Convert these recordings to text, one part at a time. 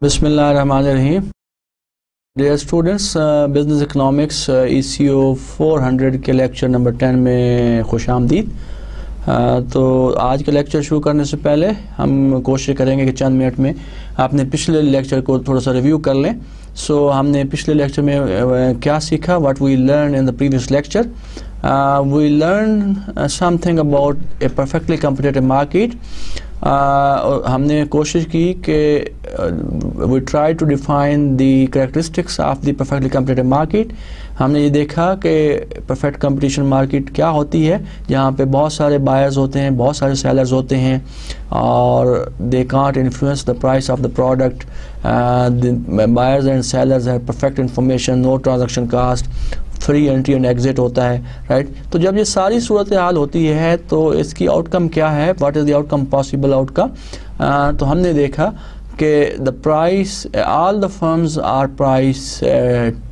बिस्मिल्लाहिर्रहमानिर्रहीम। Dear students, business economics ECO 400 के lecture number 10 में खुश आमदीद। तो आज का लेक्चर शुरू करने से पहले हम कोशिश करेंगे कि चंद मिनट में आपने पिछले लेक्चर को थोड़ा सा रिव्यू कर लें। हमने पिछले लेक्चर में क्या सीखा, what we learn in the previous lecture. We learn something about a perfectly competitive market. हमने कोशिश की कि we try to define the characteristics of the perfectly competitive market. हमने ये देखा कि परफेक्ट कंपटीशन मार्केट क्या होती है, जहाँ पे बहुत सारे बायर्स होते हैं, बहुत सारे सेलर्स होते हैं और they can't influence the price of the product. Buyers and sellers have perfect information, no transaction cost, free entry and exit होता है, राइट। तो जब ये सारी सूरत हाल होती है तो इसकी आउटकम क्या है, what is the outcome, possible outcome. तो हमने देखा कि the price, all the firms are price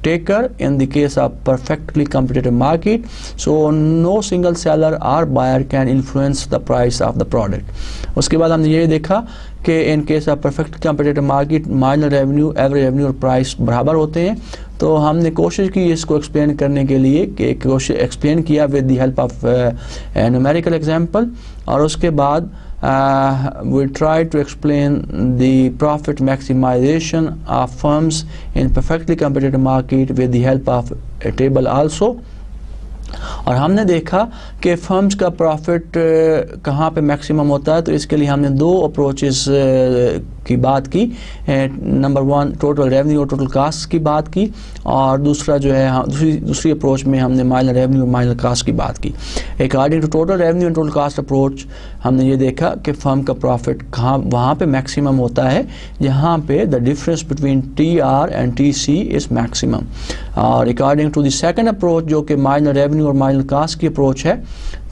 taker in the case of perfectly competitive market, so no single seller और buyer can influence the price of the product. उसके बाद हमने ये देखा कि in case of perfect competitive market marginal revenue, average revenue और price बराबर होते हैं। तो हमने कोशिश की इसको एक्सप्लेन करने के लिए कि एक्सप्लेन किया with the help of numerical example. और उसके बाद we try to explain the profit maximization of firms in perfectly competitive market with the help of a table also। और हमने देखा कि फर्म्स का प्रॉफिट कहाँ पे मैक्सिमम होता है। तो इसके लिए हमने दो अप्रोचेस की बात की। नंबर 1 टोटल रेवेन्यू और टोटल कास्ट की बात की, और दूसरा जो है दूसरी अप्रोच में हमने माइनर रेवेन्यू और माइनर कास्ट की बात की। According to total revenue and total cost approach हमने ये देखा कि फर्म का प्रॉफिट कहाँ, वहाँ पे मैक्सिमम होता है जहाँ पे the difference between TR and TC is maximum. और according to the second approach जो कि माइनर रेवेन्यू और माइनर कास्ट की अप्रोच है,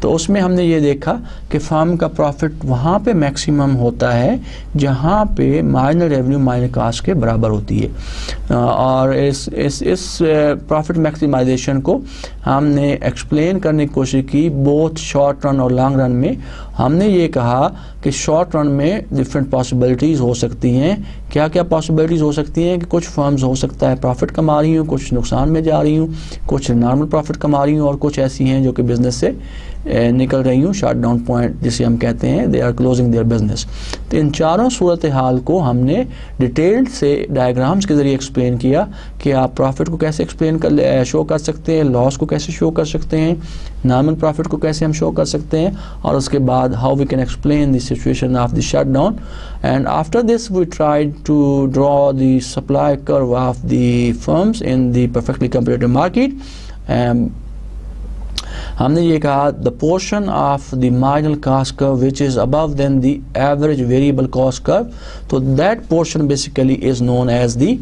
तो उसमें हमने ये देखा कि फर्म का प्रॉफिट वहाँ पे मैक्सिमम होता है जहाँ पे माइनर रेवेन्यू माइनर कास्ट के बराबर होती है। और इस प्रॉफिट मैक्सिमाइजेशन को हमने एक्सप्लेन करने की कोशिश की बोथ शॉर्ट रन और लॉन्ग रन में। हमने ये कहा कि शॉर्ट रन में डिफरेंट पॉसिबिलिटीज़ हो सकती हैं। क्या क्या पॉसिबिलिटीज़ हो सकती हैं कि कुछ फर्म्स हो सकता है प्रॉफिट कमा रही हूँ, कुछ नुकसान में जा रही हूँ, कुछ नॉर्मल प्रॉफिट कमा रही हूँ, और कुछ ऐसी हैं जो कि बिज़नेस से निकल रही हूँ, शट डाउन पॉइंट जिसे हम कहते हैं, they are closing their business. तो इन चारों सूरत हाल को हमने डिटेल्ड से डायग्राम्स के ज़रिए एक्सप्लेन किया कि आप प्रॉफिट को कैसे शो कर सकते हैं, लॉस को कैसे शो कर सकते हैं, नॉर्मल प्रॉफिट को कैसे हम शो कर सकते हैं, और उसके बाद how we can explain the situation of the shut down. And after this we tried to draw the supply curve of the firms in the perfectly competitive market. हमने ये कहा the portion of the marginal cost curve which is above than the average variable cost curve, तो that portion basically is known as the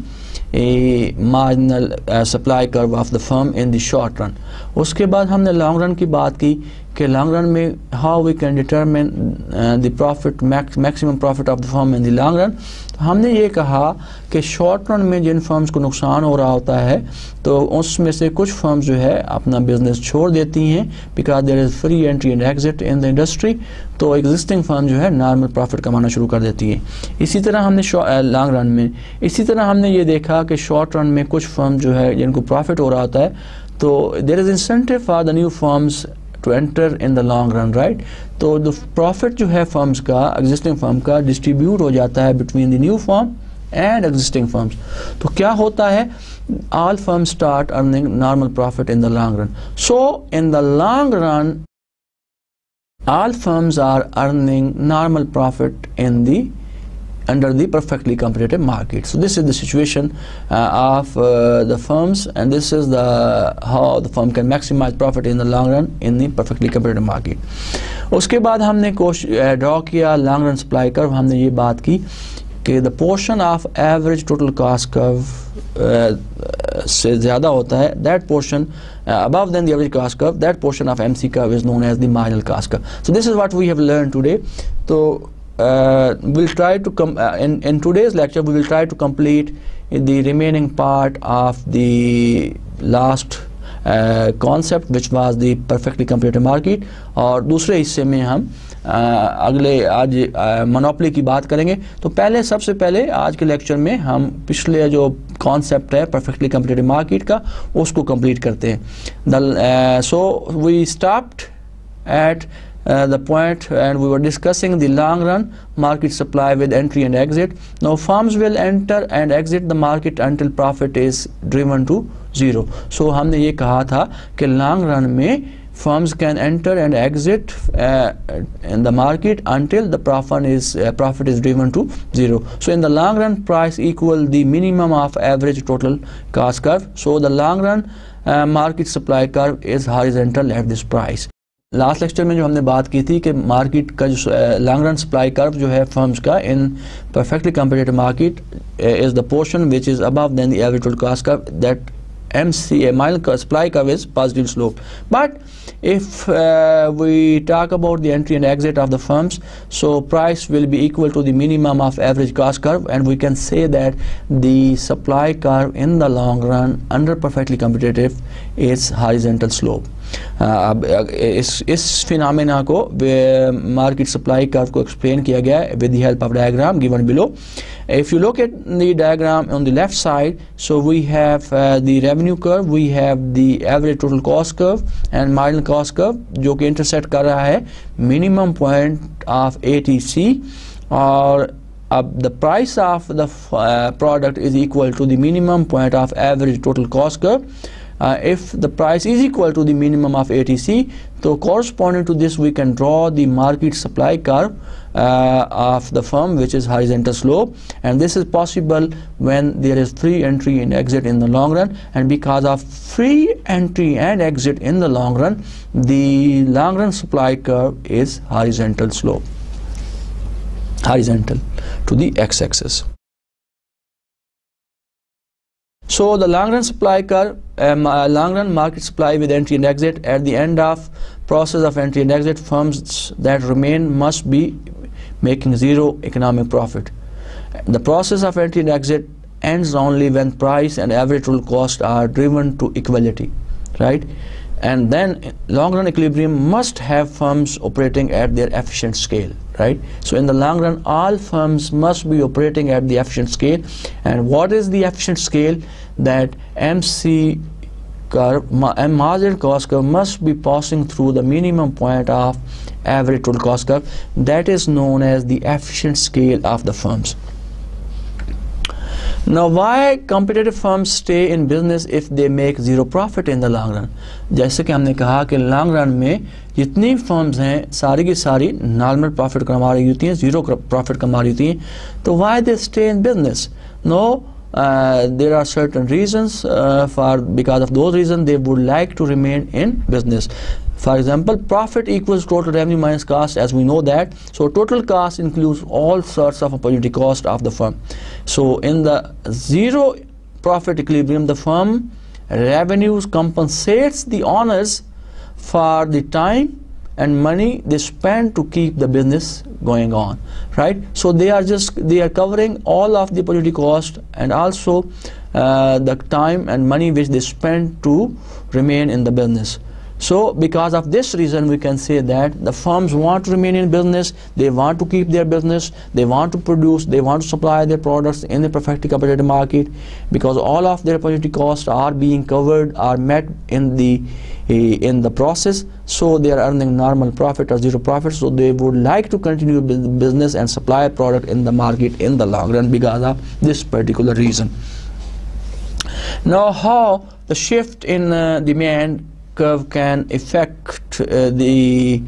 marginal supply curve of the firm in the short run. उसके बाद हमने long run की बात की कि long run में how we can determine the profit maximum profit of the firm in the long run. तो हमने ये कहा कि शॉर्ट रन में जिन फर्म्स को नुकसान हो रहा होता है तो उसमें से कुछ फर्म्स जो है अपना बिजनेस छोड़ देती हैं because there is free entry and exit in the industry. तो एग्जिस्टिंग फर्म जो है नॉर्मल प्रॉफिट कमाना शुरू कर देती है। इसी तरह हमने लॉन्ग रन में हमने ये देखा कि शॉर्ट रन में कुछ फर्म जो है जिनको प्रॉफिट हो रहा होता है, तो there is incentive for the new firms to enter in the long run, right. तो द प्रॉफिट जो है फर्म्स का, एग्जिस्टिंग फर्म का डिस्ट्रीब्यूट हो जाता है between the new firm and existing firms. तो क्या होता है, all firms start earning normal profit in the long run. So in the long run all firms are earning normal profit in the under the perfectly competitive market. So this is the situation of the firms, and this is the how the firm can maximize profit in the long run in the perfectly competitive market. उसके बाद हमने draw किया long run supply curve. हमने ये बात की कि the portion of average total cast curve से ज़्यादा होता है, that portion above than the average cost curve, that portion of MC curve is known as the marginal cost curve. So this is what we have learned today. So we'll try to in today's lecture we will try to complete the remaining part of the last concept which was the perfectly competitive market, और दूसरे हिस्से में हम अगले आज monopoly की बात करेंगे। तो पहले सबसे पहले आज के लेक्चर में हम पिछले जो कॉन्सेप्ट है परफेक्टली कंपीटेटिव मार्केट का उसको कंप्लीट करते हैं। So we stopped at the point and we were discussing the long run market supply with entry and exit. Now firms will enter and exit the market until profit is driven to zero. So हमने ये कहा था कि long run में firms can enter and exit in the market until the profit is driven to zero. So in the long run, price equal the minimum of average total cost curve. So the long run market supply curve is horizontal at this price. Last lecture में जो हमने बात की थी कि market का जो long run supply curve जो है फर्म्स का in perfectly competitive market is the portion which is above than the average total cost curve, that MCA mile supply curve is positive slope. But if we talk about the entry and exit of the firms, so price will be equal to the minimum of average cost curve, and we can say that the supply curve in the long run under perfectly competitive is horizontal slope. अब इस phenomena को market supply curve को explain किया गया है with the help of diagram given below. If you look at the diagram on the left side, so we have the revenue curve, we have the average total cost curve and marginal cost curve जो कि intersect कर रहा है minimum point of ATC, और अब the price of the product is equal to the minimum point of average total cost curve. If the price is equal to the minimum of ATC, so corresponding to this we can draw the market supply curve of the firm which is horizontal slope, and this is possible when there is free entry and exit in the long run, and because of free entry and exit in the long run, the long run supply curve is horizontal slope, horizontal to the x-axis. So the long run supply curve, long run market supply with entry and exit, at the end of process of entry and exit, firms that remain must be making zero economic profit. The process of entry and exit ends only when price and average total cost are driven to equality, right? And then long run equilibrium must have firms operating at their efficient scale, right? So in the long run, all firms must be operating at the efficient scale. And what is the efficient scale? That MC curve and marginal cost curve must be passing through the minimum point of average total cost curve. That is known as the efficient scale of the firms. Now why competitive firms stay in business if they make zero profit in the long run? जैसे कि हमने कहा कि long run में जितनी firms हैं सारी की सारी नॉर्मल प्रॉफिट कमा रही होती हैं, जीरो प्रॉफिट कमा रही होती हैं, तो why they stay in business? No, there are certain reasons. Because of those reasons they would like to remain in business. For example, profit equals total revenue minus cost, as we know that. So total cost includes all sorts of opportunity cost of the firm. So in the zero profit equilibrium, the firm revenues compensates the owners for the time and money they spend to keep the business going on, right? So they are covering all of the opportunity cost and also the time and money which they spend to remain in the business. So because of this reason we can say that the firms want to remain in business, they want to keep their business, they want to produce, they want to supply their products in the perfectly competitive market, because all of their opportunity costs are being covered, are met in the process. So they are earning normal profit or zero profit, so they would like to continue business and supply a product in the market in the long run because of this particular reason. Now how the shift in demand curve can affect the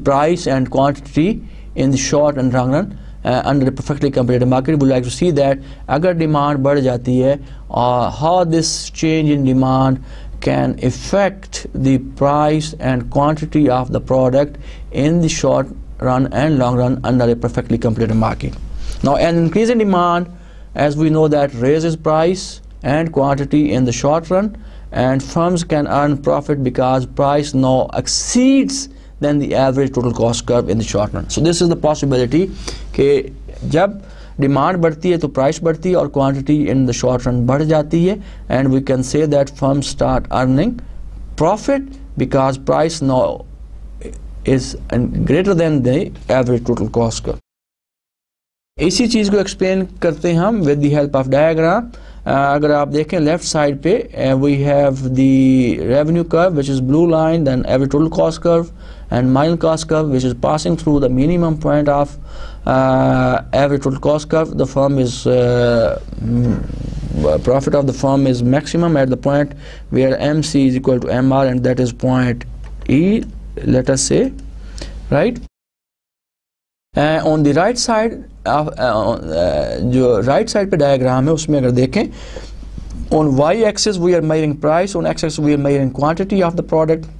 price and quantity in the short and long run under the perfectly competitive market. We would like to see that अगर demand बढ़ जाती है, how this change in demand can affect the price and quantity of the product in the short run and long run under a perfectly competitive market. Now an increase in demand, as we know, that raises price and quantity in the short run, and firms can earn profit because price now exceeds than the average total cost curve in the short run. So this is the possibility कि जब demand बढ़ती है तो price बढ़ती है और quantity in the short run बढ़ जाती है, and we can say that firms start earning profit because price now is greater than the average total cost curve. इसी चीज़ को एक्सप्लेन करते हैं हम with the help of diagram. अगर आप देखें लेफ्ट साइड पे we have the revenue curve which is blue line, then average total cost curve and marginal cost curve which is passing through the minimum point of average total cost curve. The firm is profit of the firm is maximum at the point where MC is equal to MR, and that is point E, let us say, right? On the right side जो right side पे diagram है उसमें अगर देखें, on Y axis we are measuring price, on X axis we are measuring quantity of the product.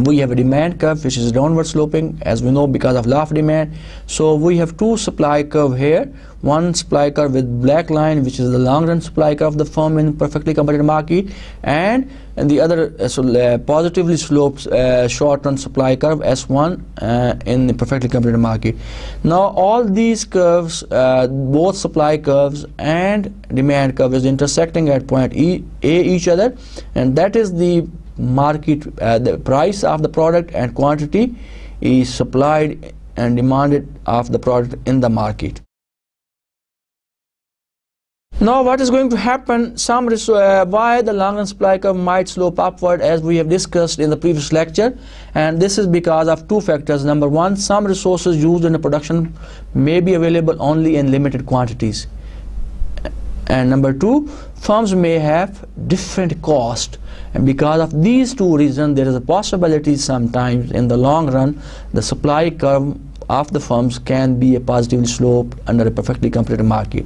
We have a demand curve which is downward sloping, as we know, because of law of demand. So we have two supply curve here, one supply curve with black line which is the long run supply curve of the firm in perfectly competitive market, and the other positively sloped short run supply curve S1 in the perfectly competitive market. Now all these curves, both supply curves and demand curve is intersecting at point A each other, and that is the market, the price of the product and quantity is supplied and demanded of the product in the market. Now what is going to happen, why the long run supply curve might slope upward, as we have discussed in the previous lecture, and this is because of two factors. Number one, some resources used in the production may be available only in limited quantities, and number two, firms may have different cost, and because of these two reasons there is a possibility sometimes in the long run the supply curve of the firms can be a positively sloped under a perfectly competitive market.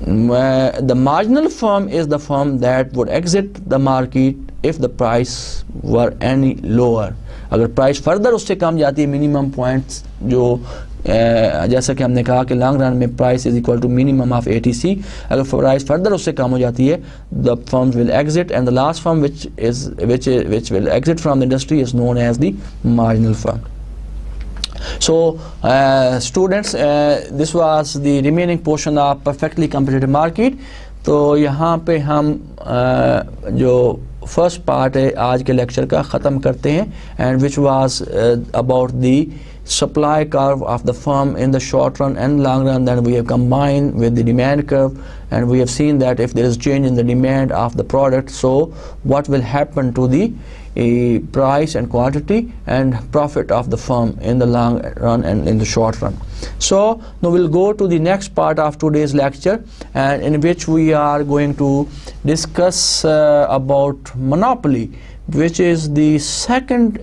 The marginal firm is the firm that would exit the market if the price were any lower. अगर price further उससे कम जाती है minimum points, जो जैसा कि हमने कहा कि लॉन्ग रन में price is equal to minimum of ATC, अगर प्राइस फर्दर उससे कम हो जाती है the firms will exit, and the last firm which will exit from the industry is known as the marginal firm. So students, this was the remaining portion of perfectly competitive market. तो यहाँ पे हम जो first part है आज के lecture का ख़त्म करते हैं, and which was about the supply curve of the firm in the short run and long run. Then we have combined with the demand curve, and we have seen that if there is change in the demand of the product, so what will happen to the price and quantity and profit of the firm in the long run and in the short run. So now we'll go to the next part of today's lecture, and in which we are going to discuss about monopoly, which is the second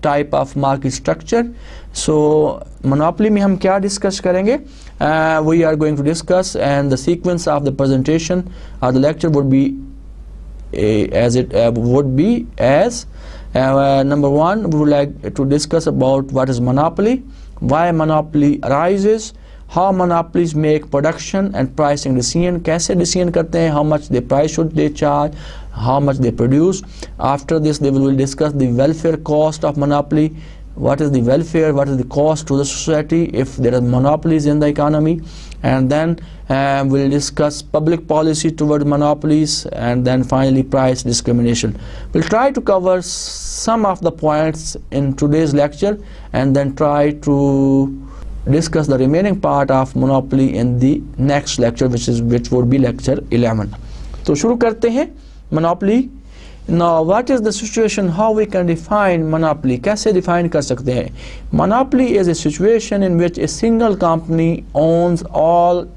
type of market structure. So monopoly में हम क्या discuss करेंगे? We are going to discuss, and the sequence of the presentation or the lecture would be as number one, we would like to discuss about what is monopoly, why monopoly arises, how monopolies make production and pricing decision, कैसे decision करते हैं, how much the price should they charge, how much they produce. After this they will discuss the welfare cost of monopoly, what is the welfare, what is the cost to the society if there are monopolies in the economy, and then we'll discuss public policy toward monopolies, and then finally price discrimination. We'll try to cover some of the points in today's lecture, and then try to discuss the remaining part of monopoly in the next lecture, which would be lecture 11. तो शुरू करते हैं monopoly. Now what is the situation, how we can define monopoly, कैसे define कर सकते हैं? Monopoly is a situation in which a single company owns all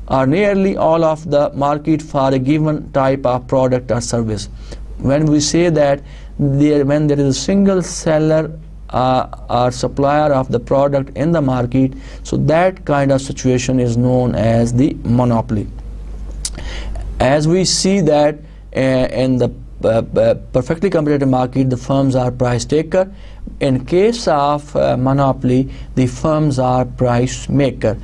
or nearly all of the market for a given type of product or service. When we say that when there is a single seller or supplier of the product in the market, so that kind of situation is known as the monopoly. As we see that in the perfectly competitive market, the firms are price taker, in case of monopoly, the firms are price maker,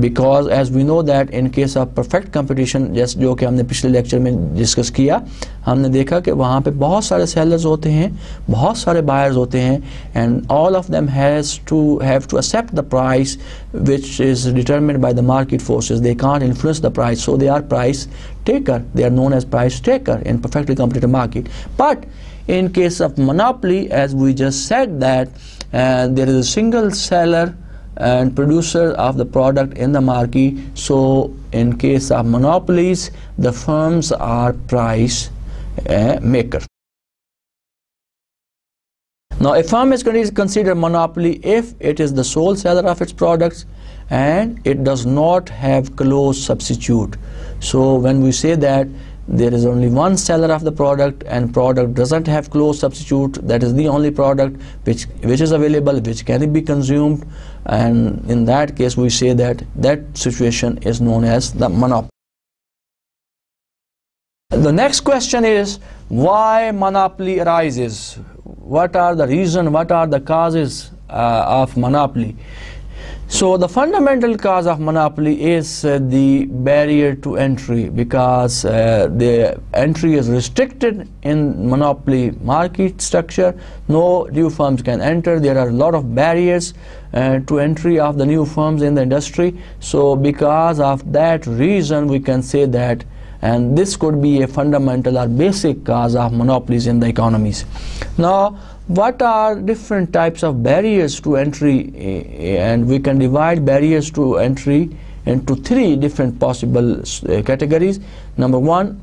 because as we know that in case of perfect competition, जैसे जो कि हमने पिछले lecture में discuss किया, हमने देखा कि वहाँ पे बहुत सारे सेलर्स होते हैं, बहुत सारे बायर्स होते हैं, and all of them have to accept the price which is determined by the market forces. They can't influence the price, so they are price taker. They are known as price taker in perfectly competitive market. But in case of monopoly, as we just said that there is a single seller and producer of the product in the market, so in case of monopolies, the firms are price maker. Now a firm is considered monopoly if it is the sole seller of its products and it does not have close substitute. So when we say that there is only one seller of the product and product doesn't have close substitute, that is the only product which is available, which can be consumed, and in that case we say that that situation is known as the monopoly. The next question is, why monopoly arises? What are the reasons, what are the causes of monopoly? So the fundamental cause of monopoly is the barrier to entry, because the entry is restricted in monopoly market structure. No new firms can enter. There are a lot of barriers to entry of the new firms in the industry. So because of that reason, we can say that, and this could be a fundamental or basic cause of monopolies in the economies. Now, what are different types of barriers to entry, and we can divide barriers to entry into three different possible categories. Number one,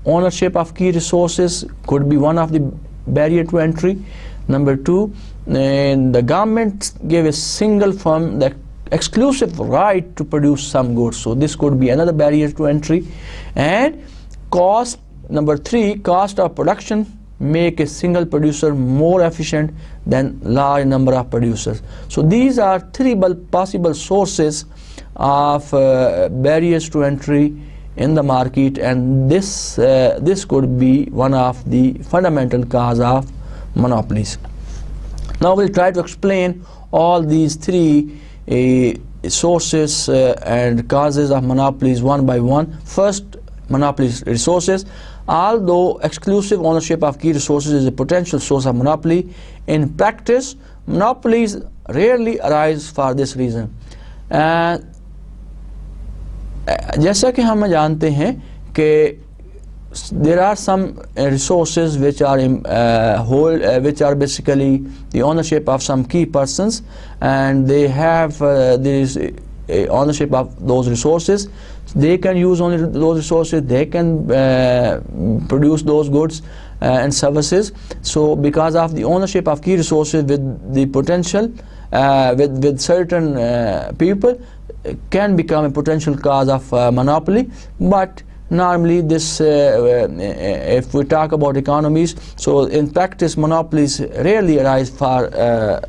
ownership of key resources could be one of the barrier to entry. Number two, the government gave a single firm the exclusive right to produce some goods, so this could be another barrier to entry. And cost, number three, cost of production make a single producer more efficient than large number of producers. So these are three possible sources of barriers to entry in the market, and this could be one of the fundamental cause of monopolies. Now we'll try to explain all these three sources and causes of monopolies one by one. First, monopolies resources. Although exclusive ownership of key resources is a potential source of monopoly, in practice monopolies rarely arise for this reason. जैसा कि हम जानते हैं कि there are some resources which are which are basically the ownership of some key persons, and they have this ownership of those resources. They can use only those resources, they can produce those goods and services. So because of the ownership of key resources with the potential with certain people can become a potential cause of monopoly. But normally this if we talk about economies, so in practice monopolies rarely arise for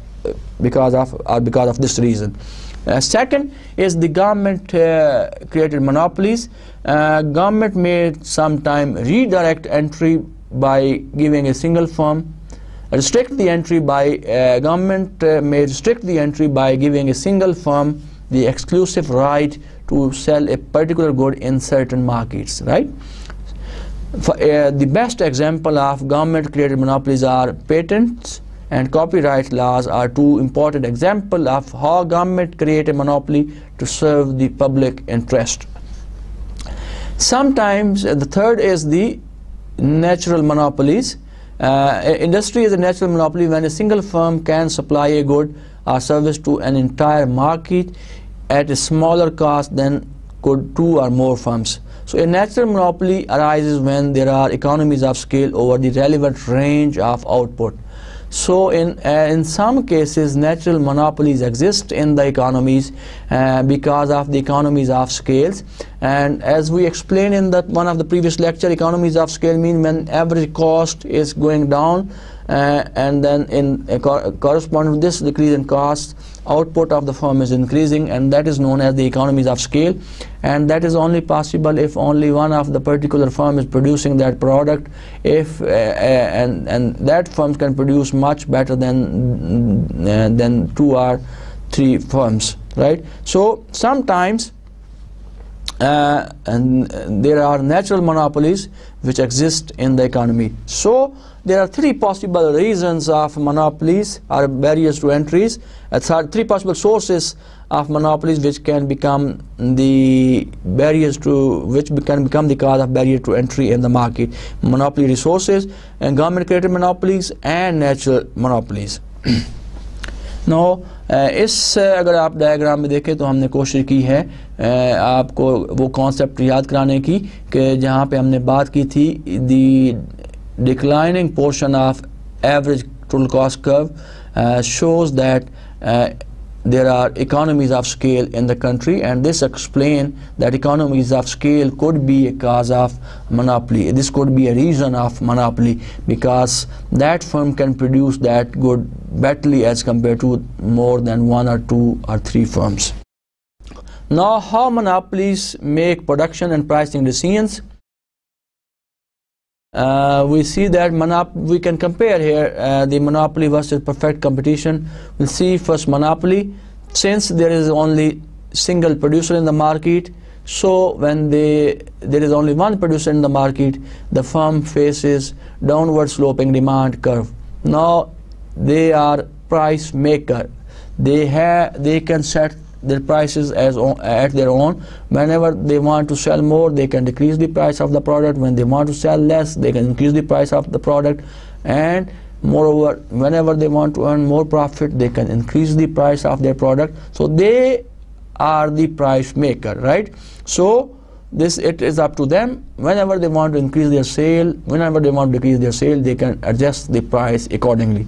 because of this reason. Second is the government created monopolies. Government may sometime redirect entry by giving a single firm, restrict the entry by government may restrict the entry by giving a single firm the exclusive right to sell a particular good in certain markets, right? The best example of government created monopolies are patents and copyright laws are two important examples of how government create a monopoly to serve the public interest. Sometimes the third is the natural monopolies. Industry is a natural monopoly when a single firm can supply a good or service to an entire market at a smaller cost than could two or more firms. So a natural monopoly arises when there are economies of scale over the relevant range of output. So in some cases natural monopolies exist in the economies because of the economies of scales, And as we explained in that one of the previous lecture, economies of scale mean when average cost is going down, and then in corresponding with this decrease in cost, output of the firm is increasing, and that is known as the economies of scale. And that is only possible if only one of the particular firm is producing that product, if and that firm can produce much better than 2 or 3 firms, right? So sometimes and there are natural monopolies which exist in the economy. So there are 3 possible reasons of monopolies or barriers to entries. 3 possible sources of monopolies which can become the barriers to can become the cause of barrier to entry in the market: monopoly resources, and government created monopolies, and natural monopolies. Now इस अगर आप diagram में देखें तो हमने कोशिश की है आपको वो कॉन्सेप्ट याद कराने की कि जहाँ पे हमने बात की थी the declining portion of average total cost curve shows that there are economies of scale in the country, and this explain that economies of scale could be a cause of monopoly. This could be a reason of monopoly, because that firm can produce that good betterly as compared to more than 1 or 2 or 3 firms. Now, how monopolies make production and pricing decisions? We see that we can compare here the monopoly versus perfect competition. We'll see first monopoly. Since there is only single producer in the market, so when there is only one producer in the market, the firm faces downward sloping demand curve. Now they are price maker. They can set their prices at their own. Whenever they want to sell more, they can decrease the price of the product. When they want to sell less, they can increase the price of the product. And moreover, whenever they want to earn more profit, they can increase the price of their product. So they are the price maker, right? So it is up to them. Whenever they want to increase their sale, whenever they want to decrease their sale, they can adjust the price accordingly.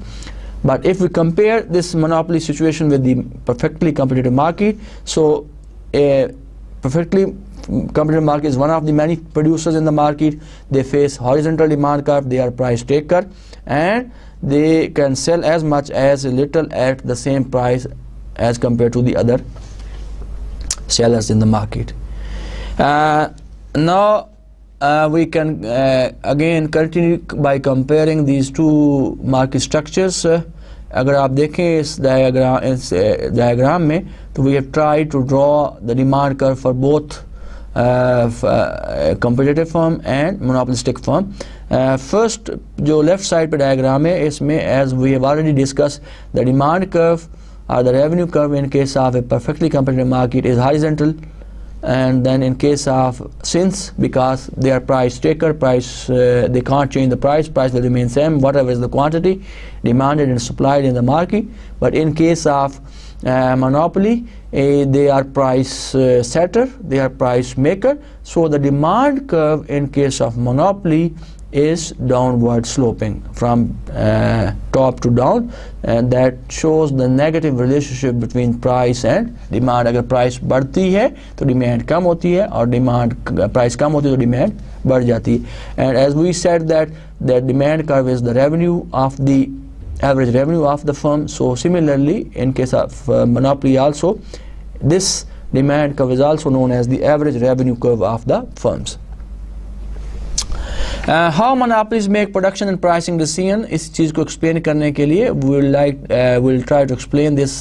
But if we compare this monopoly situation with the perfectly competitive market, so a perfectly competitive market is one of the many producers in the market. They face horizontal demand curve, they are price taker, and they can sell as much as little at the same price as compared to the other sellers in the market. Now we can again continue by comparing these 2 market structures. अगर आप देखें इस diagram में तो we have tried to draw the demand curve for both competitive firm and monopolistic firm. First जो left side पे diagram है इसमें as we have already discussed, the demand curve or the revenue curve in case of a perfectly competitive market is horizontal, and then in case of because they are price taker, they can't change the price will remain same whatever is the quantity demanded and supplied in the market. But in case of monopoly, they are price setter, they are price maker. So the demand curve in case of monopoly is downward sloping from top to down, and that shows the negative relationship between price and demand. अगर price बढ़ती है तो demand कम होती है, और price कम होती है तो demand बढ़ जाती है. And as we said that the demand curve is the revenue of the average revenue of the firm. So similarly in case of monopoly also, this demand curve is also known as the average revenue curve of the firms. How monopolies make production and pricing decision, इस चीज़ को explain करने के लिए we'll try to explain this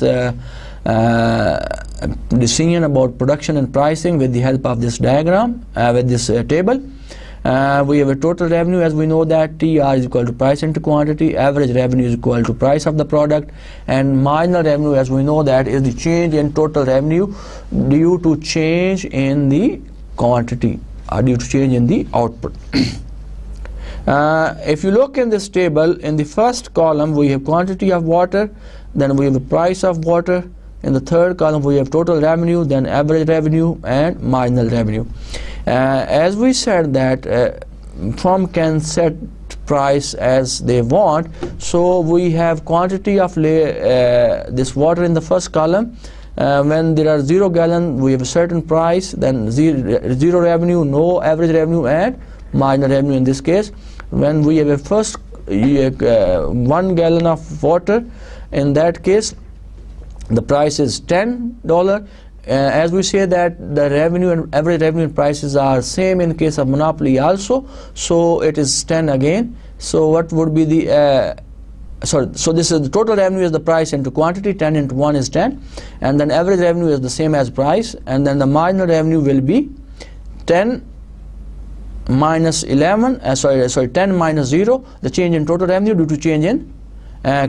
decision about production and pricing with the help of this diagram, with this table. We have a total revenue, as we know that TR is equal to price into quantity, average revenue is equal to price of the product, and marginal revenue, as we know that, is the change in total revenue due to change in the quantity or due to change in the output. If you look in this table, in the first column we have quantity of water, then we have the price of water. In the third column we have total revenue, then average revenue and marginal revenue. As we said that firm can set price as they want, so we have quantity of this water in the first column, When there are 0 gallon, we have a certain price, then zero revenue, no average revenue, and marginal revenue in this case. When we have a first 1 gallon of water, in that case the price is $10. As we say that the revenue and average revenue prices are same in case of monopoly also, so it is 10 again. So what would be the so this is the total revenue is the price into quantity, 10 into 1 is 10, and then average revenue is the same as price, and then the marginal revenue will be 10 minus 11, 10 minus 0, the change in total revenue due to change in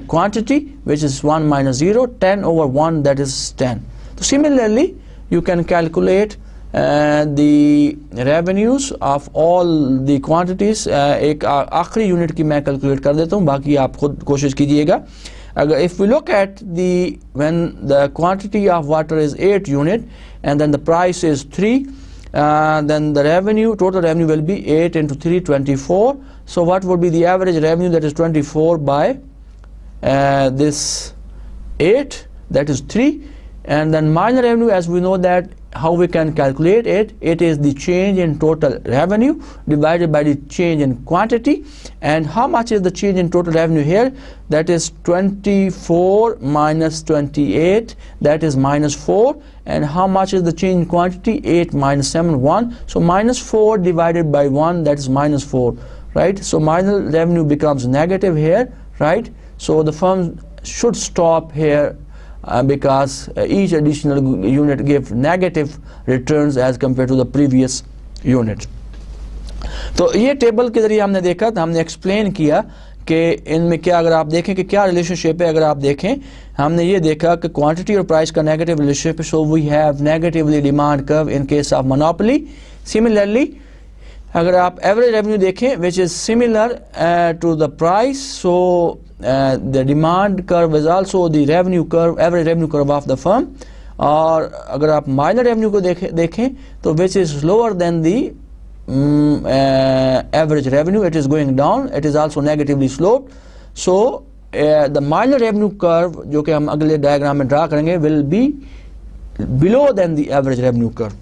quantity, which is 1 minus 0, 10 over 1, that is 10. So similarly you can calculate the revenues of all the quantities. एक आखिरी unit की मैं calculate कर देता हूँ, बाकी आप खुद कोशिश कीजिएगा. अगर if we look at the when the quantity of water is 8 unit and then the price is 3, then the revenue, total revenue will be 8 into 3, 24. So what would be the average revenue? That is 24 by this 8, that is 3. And then marginal revenue, as we know that how we can calculate it, it is the change in total revenue divided by the change in quantity. And how much is the change in total revenue here? That is 24 minus 28, that is minus 4. And how much is the change in quantity? 8 minus 7, 1. So minus 4 divided by 1, that is minus 4, right? So marginal revenue becomes negative here, right? So the firm should stop here because each additional unit gives negative returns as compared to the previous unit. तो ये table के जरिए हमने देखा, तो हमने explain किया कि इनमें क्या, अगर आप देखें कि क्या रिलेशनशिप है. अगर आप देखें, हमने ये देखा कि क्वांटिटी और प्राइस का negative relationship, so we have negatively demand curve in case of monopoly. Similarly अगर आप एवरेज रेवेन्यू देखें, which is similar to the price, so the demand curve is also the revenue curve, average revenue curve of the firm. और अगर आप marginal revenue को देखें तो which is lower than the average revenue, it is going down, it is also negatively sloped. So the marginal revenue curve जो कि हम अगले diagram में draw करेंगे will be below than the average revenue curve.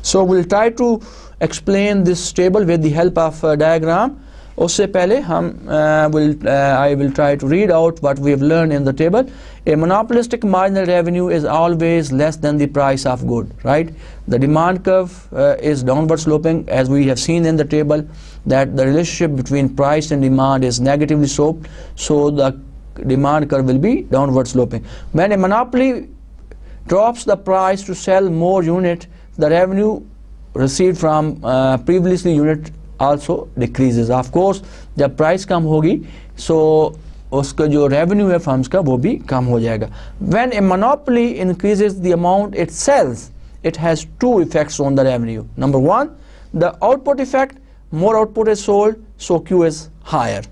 So we'll try to explain this table with the help of diagram. उससे पहले हम I will try to read out what we have learned in the table. A monopolistic marginal revenue is always less than the price of good, right? The demand curve is downward sloping, as we have seen in the table that the relationship between price and demand is negatively sloped, so the demand curve will be downward sloping. When a monopoly drops the price to sell more unit, the revenue received from previously unit also decreases. Of course जब price कम होगी, so उसका जो revenue है firms का वो भी कम हो जाएगा. When a monopoly increases the amount it sells, it has two effects on the revenue. Number one, the output effect, more output is sold, so Q is higher.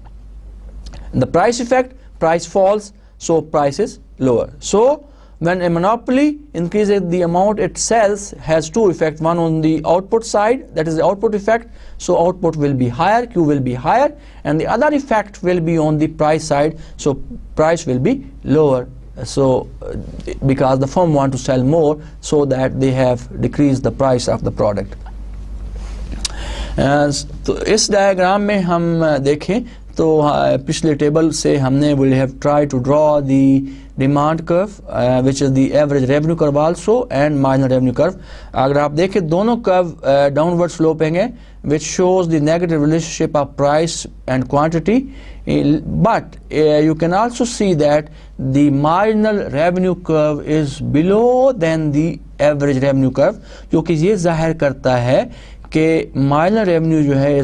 The price effect, price falls, so price is lower. So when a monopoly increases the amount it sells, has two effects. One on the output side, that is the output effect, so output will be higher, Q will be higher, and the other effect will be on the price side, so price will be lower. So because the firm want to sell more, so that they have decreased the price of the product. तो इस diagram में हम देखें तो पिछले table से हमने will have tried to draw the demand curve which is the average revenue curve also and marginal revenue curve. अगर आप देखें दोनों curve downward sloping है, which shows the negative relationship of price and quantity, but you can also see that the marginal revenue curve is below than the average revenue curve, क्योंकि ये जाहिर करता है कि marginal revenue जो है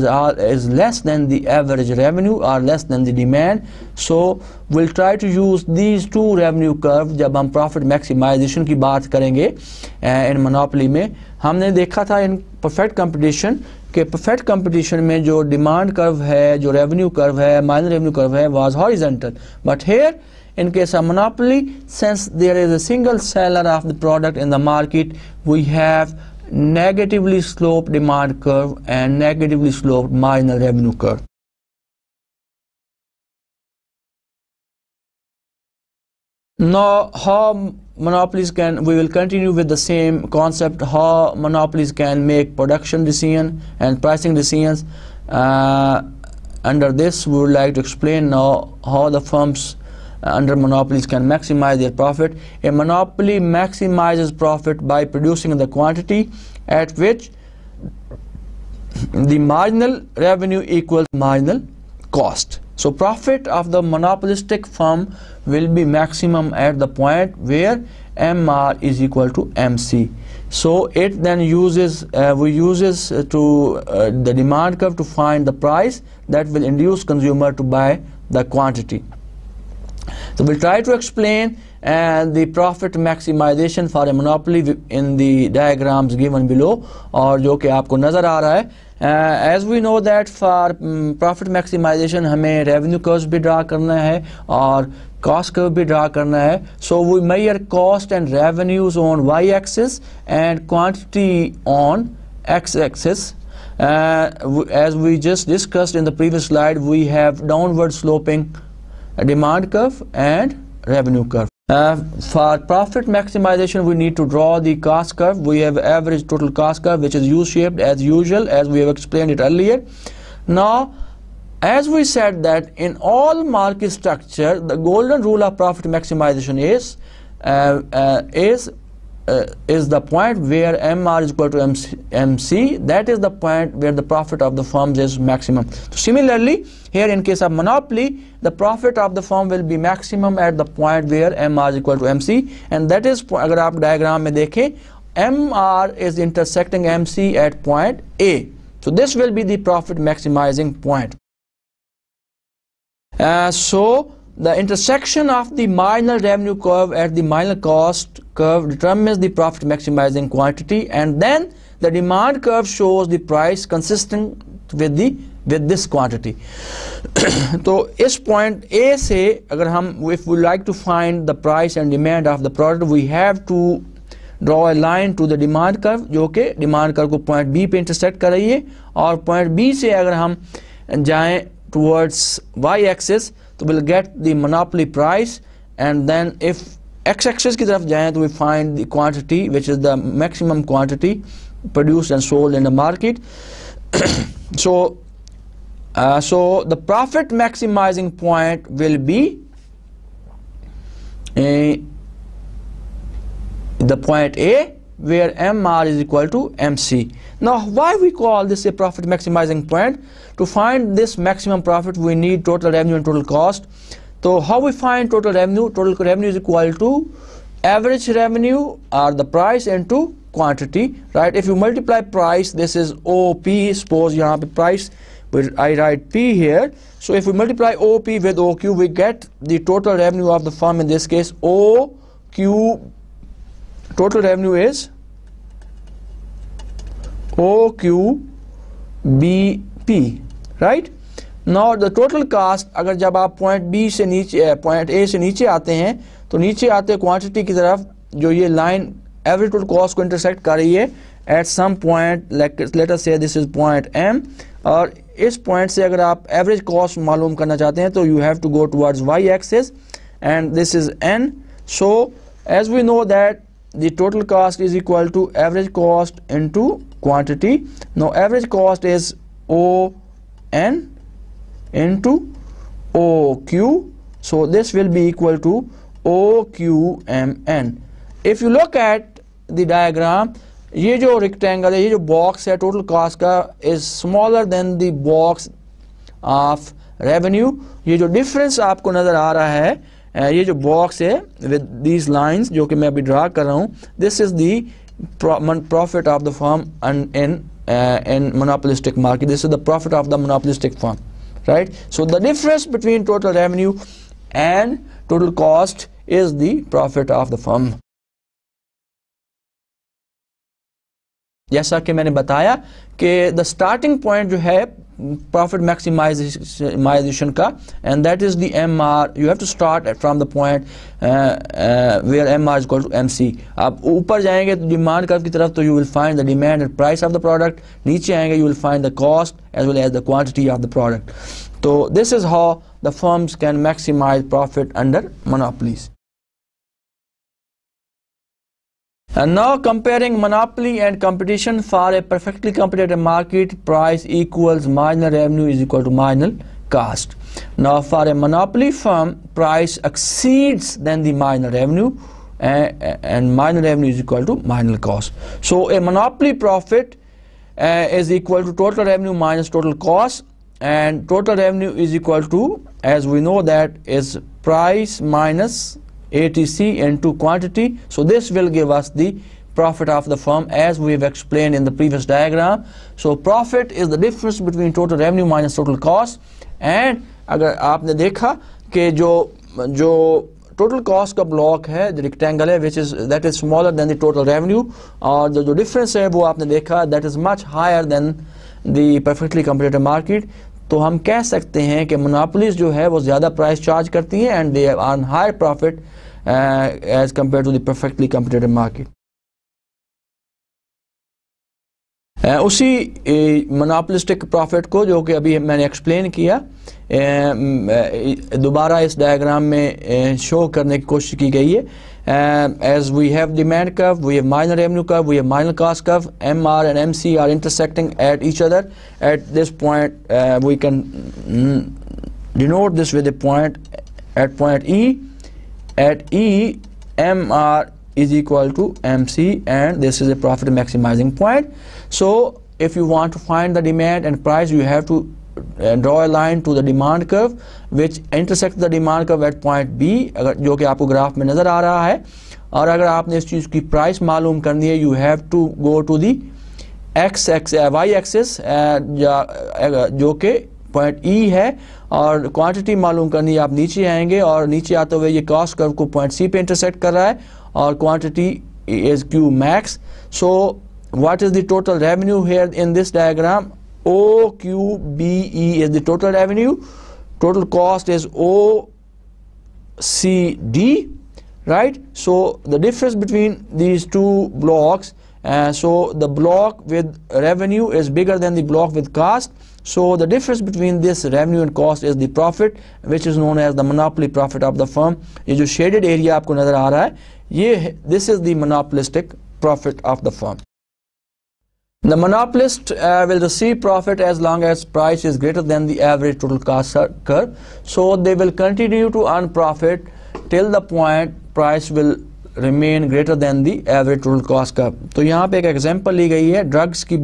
is less than the average revenue or less than the demand. So we'll try to use these two revenue curve जब हम profit maximization की बात करेंगे in monopoly में. हमने देखा था in perfect competition कि perfect competition में जो demand curve है, जो revenue curve है, marginal revenue curve है, was horizontal. But here in case of monopoly, since there is a single seller of the product in the market, we have negatively sloped demand curve and negatively sloped marginal revenue curve. Now, how monopolies can, we will continue with the same concept, how monopolies can make production decision and pricing decisions. Under this, we would like to explain now how the firms under monopolies can maximize their profit. A monopoly maximizes profit by producing the quantity at which the marginal revenue equals marginal cost. So profit of the monopolistic firm will be maximum at the point where MR is equal to MC. So it then uses the demand curve to find the price that will induce consumer to buy the quantity. So we'll try to explain the profit maximization for a monopoly in the diagrams given below, और जो कि आपको नज़र आ रहा है. As we know that for profit maximization हमें revenue curves भी draw करना है और cost curve भी ड्रा करना है. So we measure cost and revenues on y-axis and quantity on x-axis. As we just discussed in the previous slide, we have downward sloping demand curve and revenue curve. For profit maximization, we need to draw the cost curve. We have average total cost curve, which is U-shaped as usual, as we have explained it earlier. Now, as we said that in all market structure, the golden rule of profit maximization is the point where MR is equal to MC. That is the point where the profit of the firms is maximum. So similarly, here in case of monopoly, the profit of the firm will be maximum at the point where MR is equal to MC, and that is, अगर आप diagram में देखें, MR is intersecting MC at point A. So this will be the profit maximizing point. So the intersection of the marginal revenue curve at the marginal cost curve determines the profit maximizing quantity, and then the demand curve shows the price consistent with this quantity. So इस point A से अगर हम, if we like to find the price and demand of the product, we have to draw a line to the demand curve, जो कि demand curve को point B पे intersect कर रही है, और point B से अगर हम जाएं towards y-axis, तो we'll get the monopoly price, and then if x-axis की तरफ जाएं तो we find the quantity, which is the maximum quantity produced and sold in the market. So the profit maximizing point will be the point A, where MR is equal to MC. Now, why we call this a profit maximizing point? To find this maximum profit, we need total revenue and total cost. So how we find total revenue? Total revenue is equal to average revenue, or the price, into quantity, right? If you multiply price, this is OP, suppose यहाँ पे price, I write P here. So if we multiply OP with OQ, we get the total revenue of the firm. In this case, OQ, total revenue is OQBP, right? Now the total cost, अगर जब आप point B से नीचे, point A से नीचे आते हैं, तो नीचे आते quantity की तरफ जो ये line average total cost को intersect कर रही है at some point, like let us say this is point M, और इस point से अगर आप average cost मालूम करना चाहते हैं तो you have to go towards y-axis, and this is N. So as we know that the total cost is equal to average cost into quantity. Now average cost is ON into OQ, so this will be equal to OQMN. If you look at the diagram, ये जो rectangle है, ये जो box है total cost का, is smaller than the box of revenue. ये जो difference आपको नज़र आ रहा है, ये जो box है with these lines जो कि मैं अभी draw कर रहा हूँ, this is the profit of the firm in monopolistic market. This is the profit of the monopolistic firm, right? So the difference between total revenue and total cost is the profit of the firm. जैसा कि मैंने बताया कि the starting point जो है profit maximization का, and that is the MR. You have to start from the point where MR is equal to MC. आप ऊपर जाएंगे तो demand curve की तरफ, तो you will find the demand and price of the product. नीचे आएंगे you will find the cost as well as the quantity of the product. So this is how the firms can maximize profit under monopolies. And now comparing monopoly and competition for a perfectly competitive market, price equals marginal revenue is equal to marginal cost. Now for a monopoly firm, price exceeds than the marginal revenue, and marginal revenue is equal to marginal cost. So a monopoly profit is equal to total revenue minus total cost, and total revenue is equal to, as we know, that is price minus ATC into quantity. So this will give us the profit of the firm, as we have explained in the previous diagram. So profit is the difference between total revenue minus total cost. And अगर आपने देखा कि जो total cost का block है, जो rectangle है, that is smaller than the total revenue, और जो difference है वो आपने देखा, that is much higher than the perfectly competitive market. तो हम कह सकते हैं कि monopolies जो है वो ज़्यादा price charge करती हैं, and they earn higher profit as compared to the perfectly competitive market. उसी मोनोपोलिस्टिक प्रॉफिट को, जो कि अभी मैंने एक्सप्लेन किया, दोबारा इस डायग्राम में शो करने की कोशिश की गई है. As we have demand curve, we have marginal revenue curve, we have marginal cost curve. MR and MC are intersecting at each other. At this point, we can denote this with a point at point E. At E, MR is equal to MC, and this is a profit maximizing point. So if you want to find the demand and price, you have to draw a line to the demand curve which intersects the demand curve at point B, जो कि आपको graph में नज़र आ रहा है. और अगर आपने इस चीज़ की प्राइस मालूम करनी है, you have to go to the y axis, जो कि पॉइंट E है, और क्वांटिटी मालूम करनी है, आप नीचे आएंगे, और नीचे आते हुए ये कॉस्ट कर्व को पॉइंट C पे इंटरसेक्ट कर रहा है, और quantity is Q max. So what is the total revenue here in this diagram? OQBE is the total revenue. Total cost is OCD, right? So the difference between these two blocks, so the block with revenue is bigger than the block with cost. So the difference between this revenue and cost is the profit, which is known as the monopoly profit of the firm. ये जो shaded area आपको नजर आ रहा है, this is the monopolistic profit of the firm. The monopolist will receive profit as long as price is greater than the average total cost curve. So they will continue to earn profit till the point price will remain greater than the average total cost curve. तो यहाँ पे एक example ली गई है, drugs की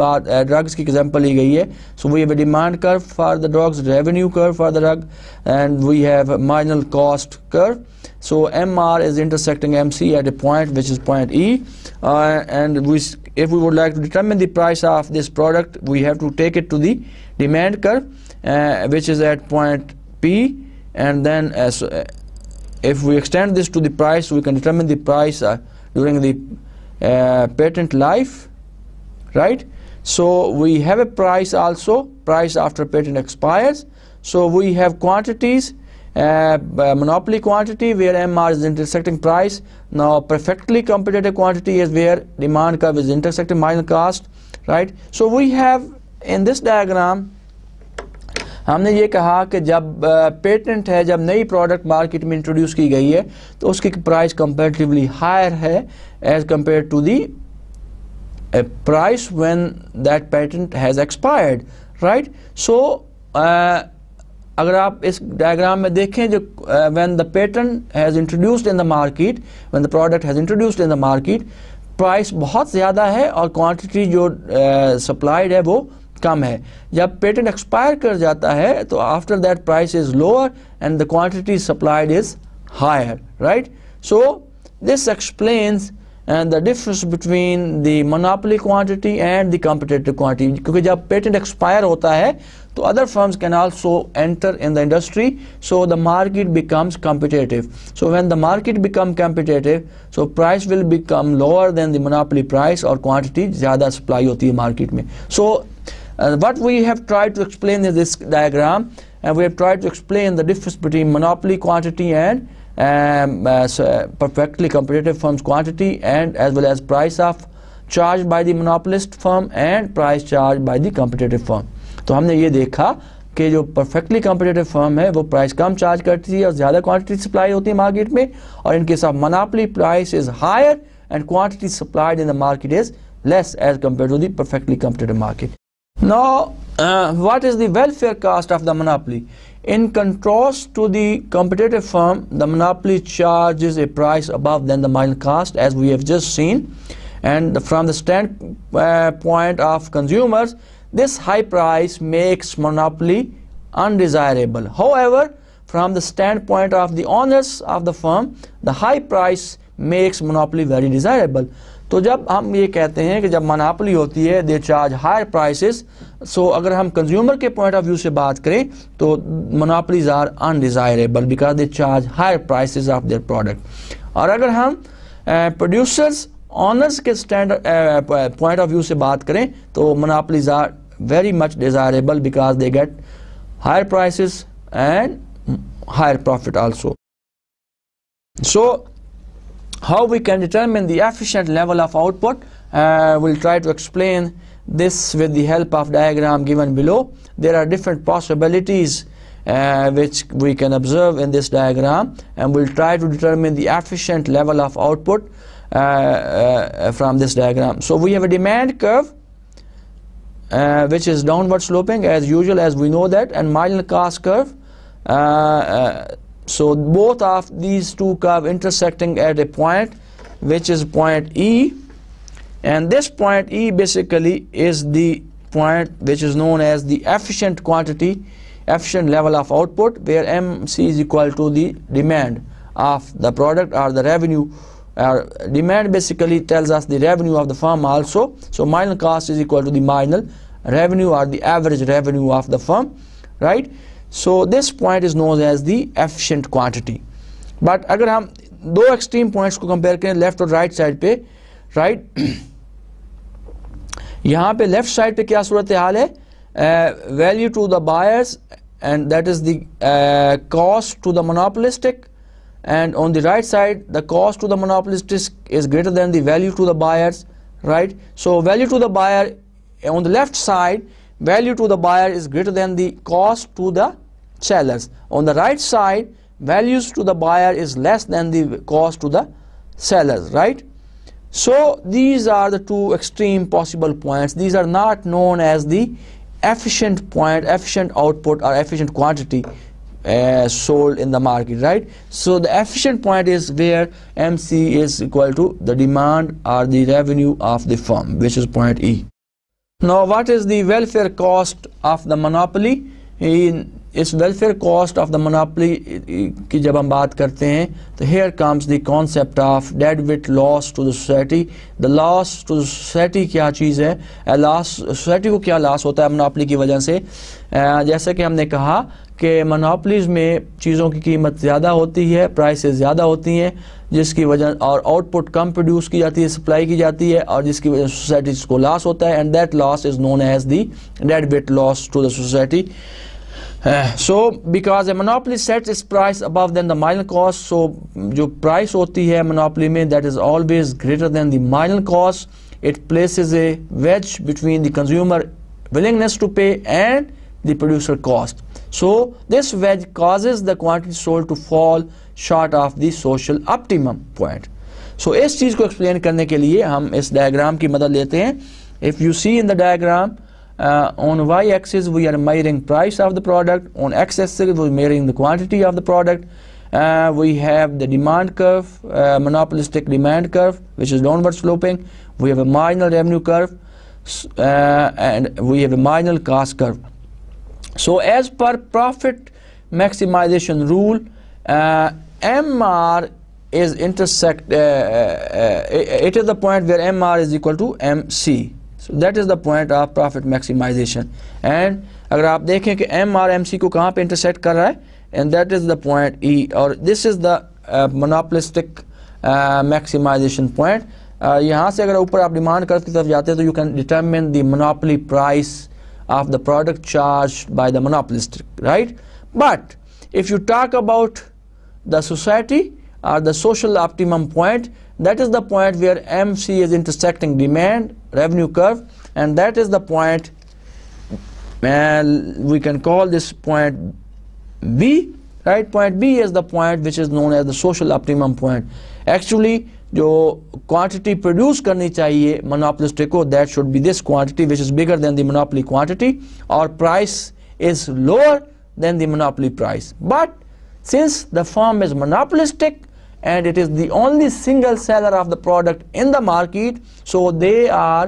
example ली गई है. So we have a demand curve for the drugs, revenue curve for the drug, and we have a marginal cost curve. So MR is intersecting MC at a point which is point E, and if we would like to determine the price of this product, we have to take it to the demand curve, which is at point P, and then if we extend this to the price, we can determine the price during the patent life, right? So we have a price also, price after patent expires. So we have quantities, monopoly quantity where MR is intersecting price. Now perfectly competitive quantity is where demand curve is intersecting marginal cost, right? So we have in this diagram, हमने ये कहा कि जब patent है, जब नई product market में introduce की गई है, तो उसकी प्राइस कंपैरेटिवली हायर है as compare to the price when that patent has expired, right? So अगर आप इस डायग्राम में देखें, जो when the patent has introduced in the market, when the product has introduced in the market, price बहुत ज़्यादा है और क्वांटिटी जो सप्लाइड है वो कम है. जब पेटेंट एक्सपायर कर जाता है तो after that price is lower and the quantity supplied is higher, right? So this explains and the difference between the monopoly quantity and the competitive quantity. क्योंकि जब पेटेंट एक्सपायर होता है तो other firms can also enter in the industry, so the market becomes competitive. So when the market become competitive, so price will become lower than the monopoly price, और quantity ज़्यादा supply होती है market में. So what we have tried to explain in this diagram, and we have tried to explain the difference between monopoly quantity and perfectly competitive firms quantity, and as well as price of charged by the monopolist firm and price charged by the competitive firm. तो हमने ये देखा कि जो perfectly competitive firm है वो price कम charge करती है और ज़्यादा क्वांटिटी सप्लाई होती है मार्केट में, और इनके साथ monopoly price is higher and quantity supplied in the market is less as compared to the perfectly competitive market. Now, what is the welfare cost of the monopoly? In contrast to the competitive firm, the monopoly charges a price above than the marginal cost, as we have just seen. And from the standpoint of consumers, this high price makes monopoly undesirable. However, from the standpoint of the owners of the firm, the high price makes monopoly very desirable. तो जब हम ये कहते हैं कि जब monopoly होती है दे चार्ज हायर प्राइसेस, सो अगर हम कंज्यूमर के पॉइंट ऑफ व्यू से बात करें तो monopolies are undesirable because they charge higher prices of their product. और अगर हम प्रोड्यूसर्स ऑनर्स के स्टैंडर्ड पॉइंट ऑफ व्यू से बात करें तो monopolies are very much desirable because they get higher prices and higher profit also. So how we can determine the efficient level of output? We'll try to explain this with the help of diagram given below. There are different possibilities which we can observe in this diagram, and we'll try to determine the efficient level of output from this diagram. So we have a demand curve which is downward sloping as usual, as we know that, and marginal cost curve. So both of these two curves intersecting at a point which is point E, and this point E basically is the point which is known as the efficient quantity, efficient level of output, where MC is equal to the demand of the product or the revenue. Demand basically tells us the revenue of the firm also. So marginal cost is equal to the marginal revenue or the average revenue of the firm, right? So this point is known as the efficient quantity. But अगर हम दो extreme points को compare करें left और right side पे, right? यहाँ पे left side पे क्या सूरत हाल है? Value to the buyers, and that is the cost to the monopolistic. And on the right side, the cost to the monopolist is greater than the value to the buyers, right? So value to the buyer, on the left side, value to the buyer is greater than the cost to the sellers. On the right side, values to the buyer is less than the cost to the sellers, right? So these are the two extreme possible points. These are not known as the efficient point, efficient output, or efficient quantity sold in the market, right? So the efficient point is where MC is equal to the demand or the revenue of the firm, which is point E. Now what is the welfare cost of the monopoly? इस welfare cost of the monopoly की जब हम बात करते हैं तो here comes the concept of deadweight loss to the society. The loss to the society क्या चीज़ है? loss society को क्या loss होता है monopoly की वजह से? जैसे कि हमने कहा कि monopolies में चीज़ों की कीमत ज़्यादा होती है, प्राइसेस ज़्यादा होती हैं, जिसकी वजह और आउटपुट कम प्रोड्यूस की जाती है, सप्लाई की जाती है, और जिसकी वजह सोसाइटीज़ को लॉस होता है, and that loss is known as the deadweight loss to the society. So because a monopoly sets its price above than the marginal cost, so जो प्राइस होती है monopoly में that is always greater than the marginal cost. It places a wedge between the consumer willingness to pay and the producer cost. So this wedge causes the quantity sold to fall short of the social optimum point. So इस चीज़ को explain करने के लिए हम इस diagram की मदद लेते हैं. If you see in the diagram, on y-axis we are measuring price of the product, on x-axis we are measuring the quantity of the product. We have the demand curve, monopolistic demand curve, which is downward sloping. We have a marginal revenue curve, and we have a marginal cost curve. So as per profit maximization rule, MR is it is the point where MR is equal to MC. So that is the point of profit maximization. And अगर आप देखें कि M और MC को कहाँ पे intersect कर रहा है, and that is the point E, और this is the monopolistic maximization point. यहाँ से अगर ऊपर आप डिमांड कर्व की तरफ जाते हैं तो you can determine the monopoly price of the product charged by the monopolist, right? But if you talk about the society or the social optimum point, that is the point where MC is intersecting demand revenue curve, and that is the point, we can call this point B, right? Point B is the point which is known as the social optimum point. Actually जो quantity produce करनी चाहिए monopolistic को, that should be this quantity which is bigger than the monopoly quantity, और price is lower than the monopoly price. But since the firm is monopolistic and it is the only single seller of the product in the market, so they are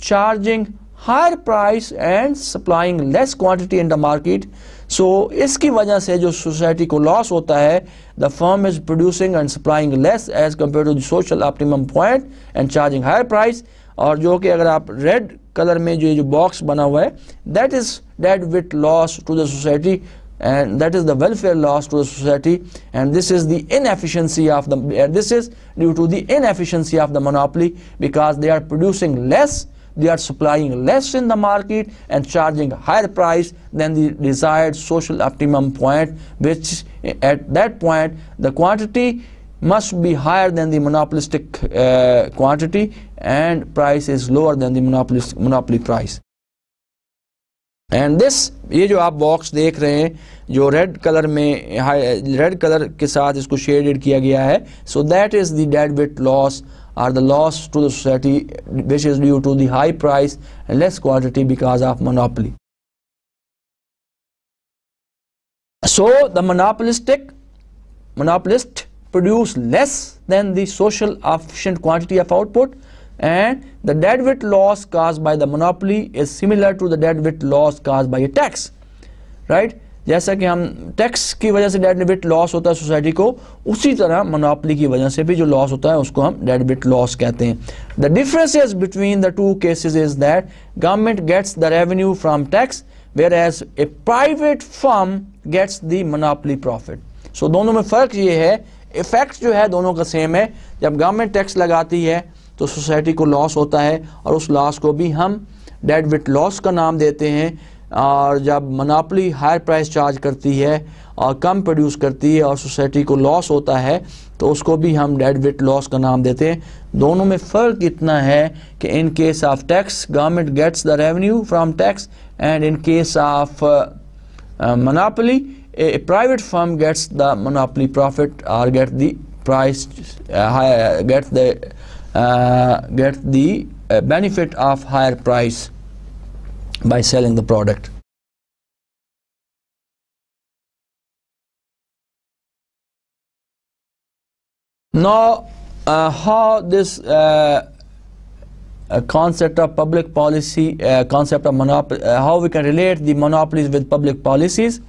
charging higher price and supplying less quantity in the market. So इसकी वजह से जो society को loss होता है, the firm is producing and supplying less as compared to the social optimum point and charging higher price. और जो कि अगर आप red color में जो ये box बना हुआ है, that is deadweight loss to the society, and that is the welfare loss to the society, and this is the inefficiency of the this is due to the inefficiency of the monopoly, because they are producing less, they are supplying less in the market and charging higher price than the desired social optimum point, which at that point the quantity must be higher than the monopolistic quantity, and price is lower than the monopoly price. And this, ये जो आप box देख रहे हैं जो red colour में, red colour के साथ इसको शेडेड किया गया है, so that is the deadweight loss और the loss to the society which is due to the high price and less quantity because of monopoly. So the monopolist produce less than the social efficient quantity of output, and the deadweight loss caused by the monopoly is similar to the deadweight loss caused by a tax, right? जैसा कि हम tax की वजह से deadweight loss होता है society को, उसी तरह मोनोपोली की वजह से भी जो लॉस होता है उसको हम डेडवेट लॉस कहते हैं. The differences between the two cases is that government gets the revenue from tax whereas a private firm gets the monopoly profit. So दोनों में फ़र्क ये है, इफेक्ट जो है दोनों का सेम है. जब गवर्नमेंट टैक्स लगाती है तो सोसाइटी को लॉस होता है, और उस लॉस को भी हम डेडवेट लॉस का नाम देते हैं. और जब मोनोपोली हायर प्राइस चार्ज करती है और कम प्रोड्यूस करती है और सोसाइटी को लॉस होता है, तो उसको भी हम डेडवेट लॉस का नाम देते हैं. दोनों में फ़र्क इतना है कि in case of tax government gets the revenue from tax, and in case of monopoly a private firm gets the monopoly profit or get the price get the benefit of higher price by selling the product. Now how this concept of public policy, concept of monopoly, how we can relate the monopolies with public policies.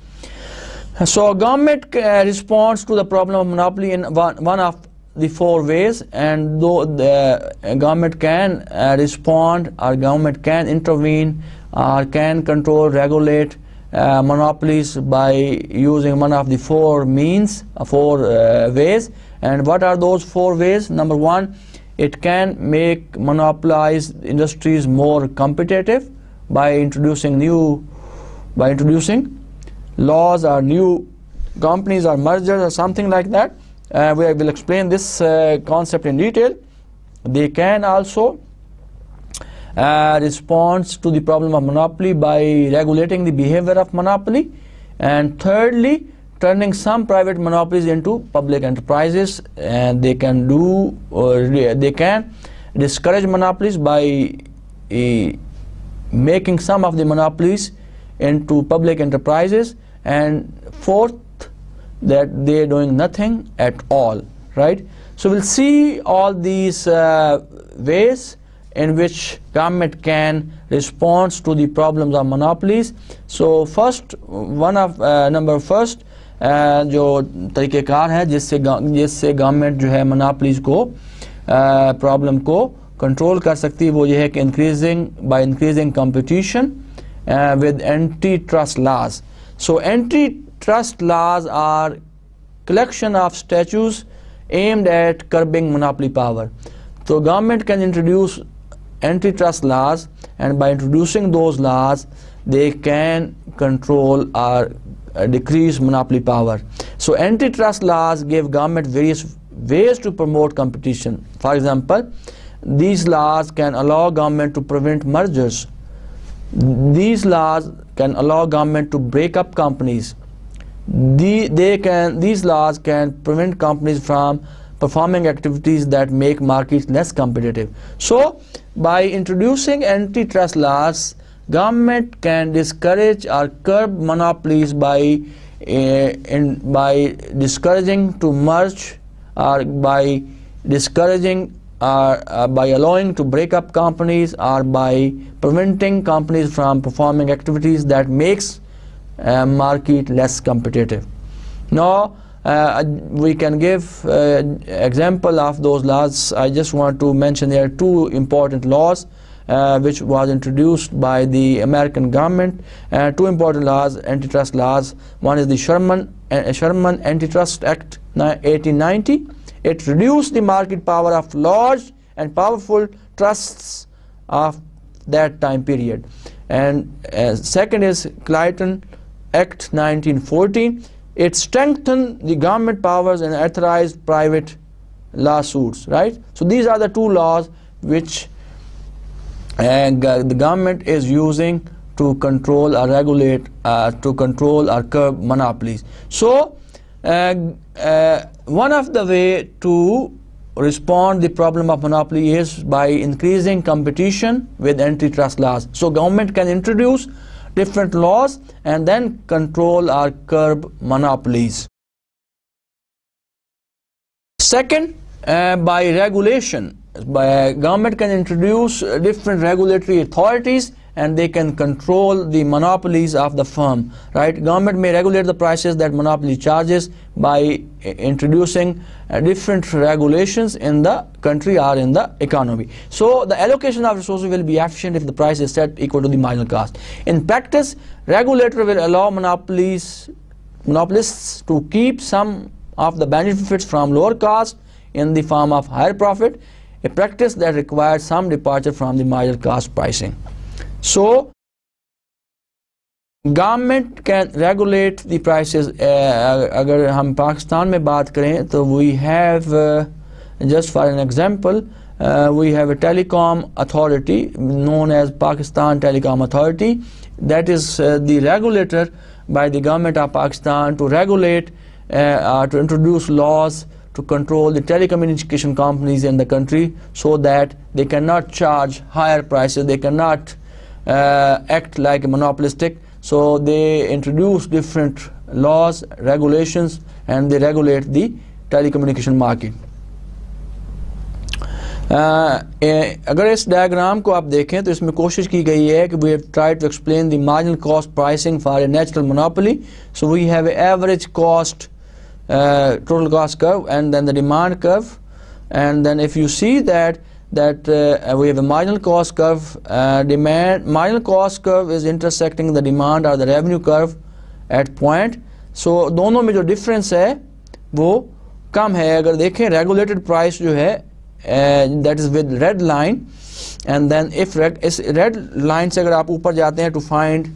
So government responds to the problem of monopoly in one of the four ways, and though the government can respond, or government can intervene, or can control, regulate monopolies by using one of the four means, four ways. And what are those four ways? Number one, it can make monopolized industries more competitive by introducing laws or new companies or mergers or something like that. We will explain this concept in detail. They can also respond to the problem of monopoly by regulating the behavior of monopoly. And thirdly, turning some private monopolies into public enterprises, and they can they can discourage monopolies by making some of the monopolies into public enterprises. And fourth, that they are doing nothing at all, right? So we'll see all these ways in which government can respond to the problems of monopolies. So first, number first जो तरीक़ेकार है जिससे government जो है monopolies को problem को control कर सकती है, वो ये है कि increasing competition with antitrust laws. So antitrust laws are collection of statutes aimed at curbing monopoly power. So government can introduce antitrust laws, and by introducing those laws they can control or decrease monopoly power. So antitrust laws give government various ways to promote competition. For example, these laws can allow government to prevent mergers. These laws can allow government to break up companies. These laws can prevent companies from performing activities that make markets less competitive. So by introducing antitrust laws, government can discourage or curb monopolies by discouraging to merge, or by discouraging or by allowing to break up companies, or by preventing companies from performing activities that makes market less competitive. Now we can give example of those laws. I just want to mention there are two important laws which was introduced by the American government. Two important laws, antitrust laws. One is the Sherman Antitrust Act 1890. It reduced the market power of large and powerful trusts of that time period. And second is Clayton Act 1914. It strengthened the government powers and authorized private lawsuits, right? So these are the two laws which the government is using to control or regulate, to control or curb monopolies. So one of the way to respond the problem of monopoly is by increasing competition with antitrust laws. So government can introduce different laws and then control or curb monopolies. Second, by regulation. Government can introduce different regulatory authorities and they can control the monopolies of the firm, right? Government may regulate the prices that monopoly charges by introducing different regulations in the country or in the economy. So the allocation of resources will be efficient if the price is set equal to the marginal cost. In practice, regulator will allow monopolists to keep some of the benefits from lower cost in the form of higher profit, a practice that requires some departure from the marginal cost pricing. So government can regulate the prices. अगर हम पाकिस्तान में बात करें तो we have just for an example we have a telecom authority known as Pakistan Telecom Authority, that is the regulator by the government of Pakistan to regulate to introduce laws to control the telecommunication companies in the country so that they cannot charge higher prices, they cannot act like a monopolistic. So they introduce different laws, regulations, and they regulate the telecommunication market. अगर इस diagram को आप देखें तो इसमें कोशिश की गई है कि we have tried to explain the marginal cost pricing for a natural monopoly. So we have an average cost total cost curve and then the demand curve, and then if you see that we have a marginal cost curve, marginal cost curve is intersecting the demand or the revenue curve at point. So दोनों में जो difference है वो कम है. अगर देखें regulated price जो है that is with red line, and then if इस red line से अगर आप ऊपर जाते हैं to find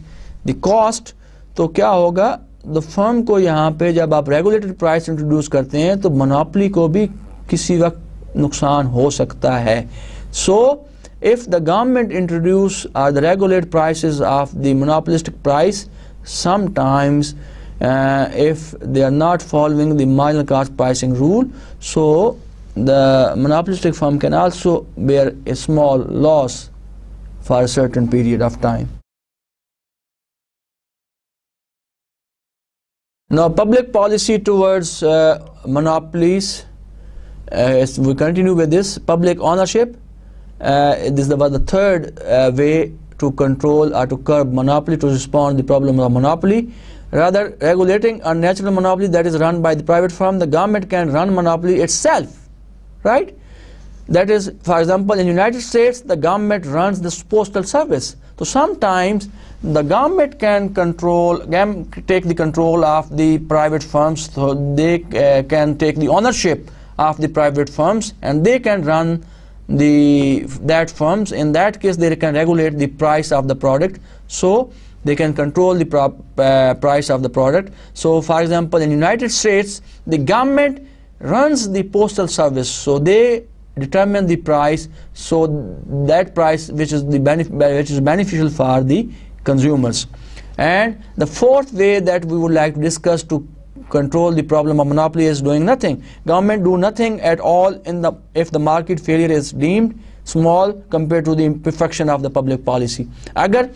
the cost, तो क्या होगा, the firm को यहाँ पे जब आप regulated price introduce करते हैं तो monopoly को भी किसी वक्त नुकसान हो सकता है. So if the government introduce the regulate prices of the monopolistic price, sometimes if they are not following the marginal cost pricing rule, so the monopolistic firm can also bear a small loss for a certain period of time. Now public policy towards monopolies, as we continue with this, public ownership. This was the third way to control or to curb monopoly, to respond to the problem of monopoly. Rather regulating a natural monopoly that is run by the private firm, the government can run monopoly itself, right? That is, for example, in the United States, the government runs the postal service. So sometimes the government can take the control of the private firms, so they can take the ownership of the private firms and they can run that firms. In that case, they can regulate the price of the product, so they can control the price of the product. So for example, in the United States, the government runs the postal service, so they determine the price, so that price which is beneficial for the consumers. And the fourth way that we would like to discuss to control the problem of monopoly is doing nothing. Government do nothing at all if the market failure is deemed small compared to the imperfection of the public policy. अगर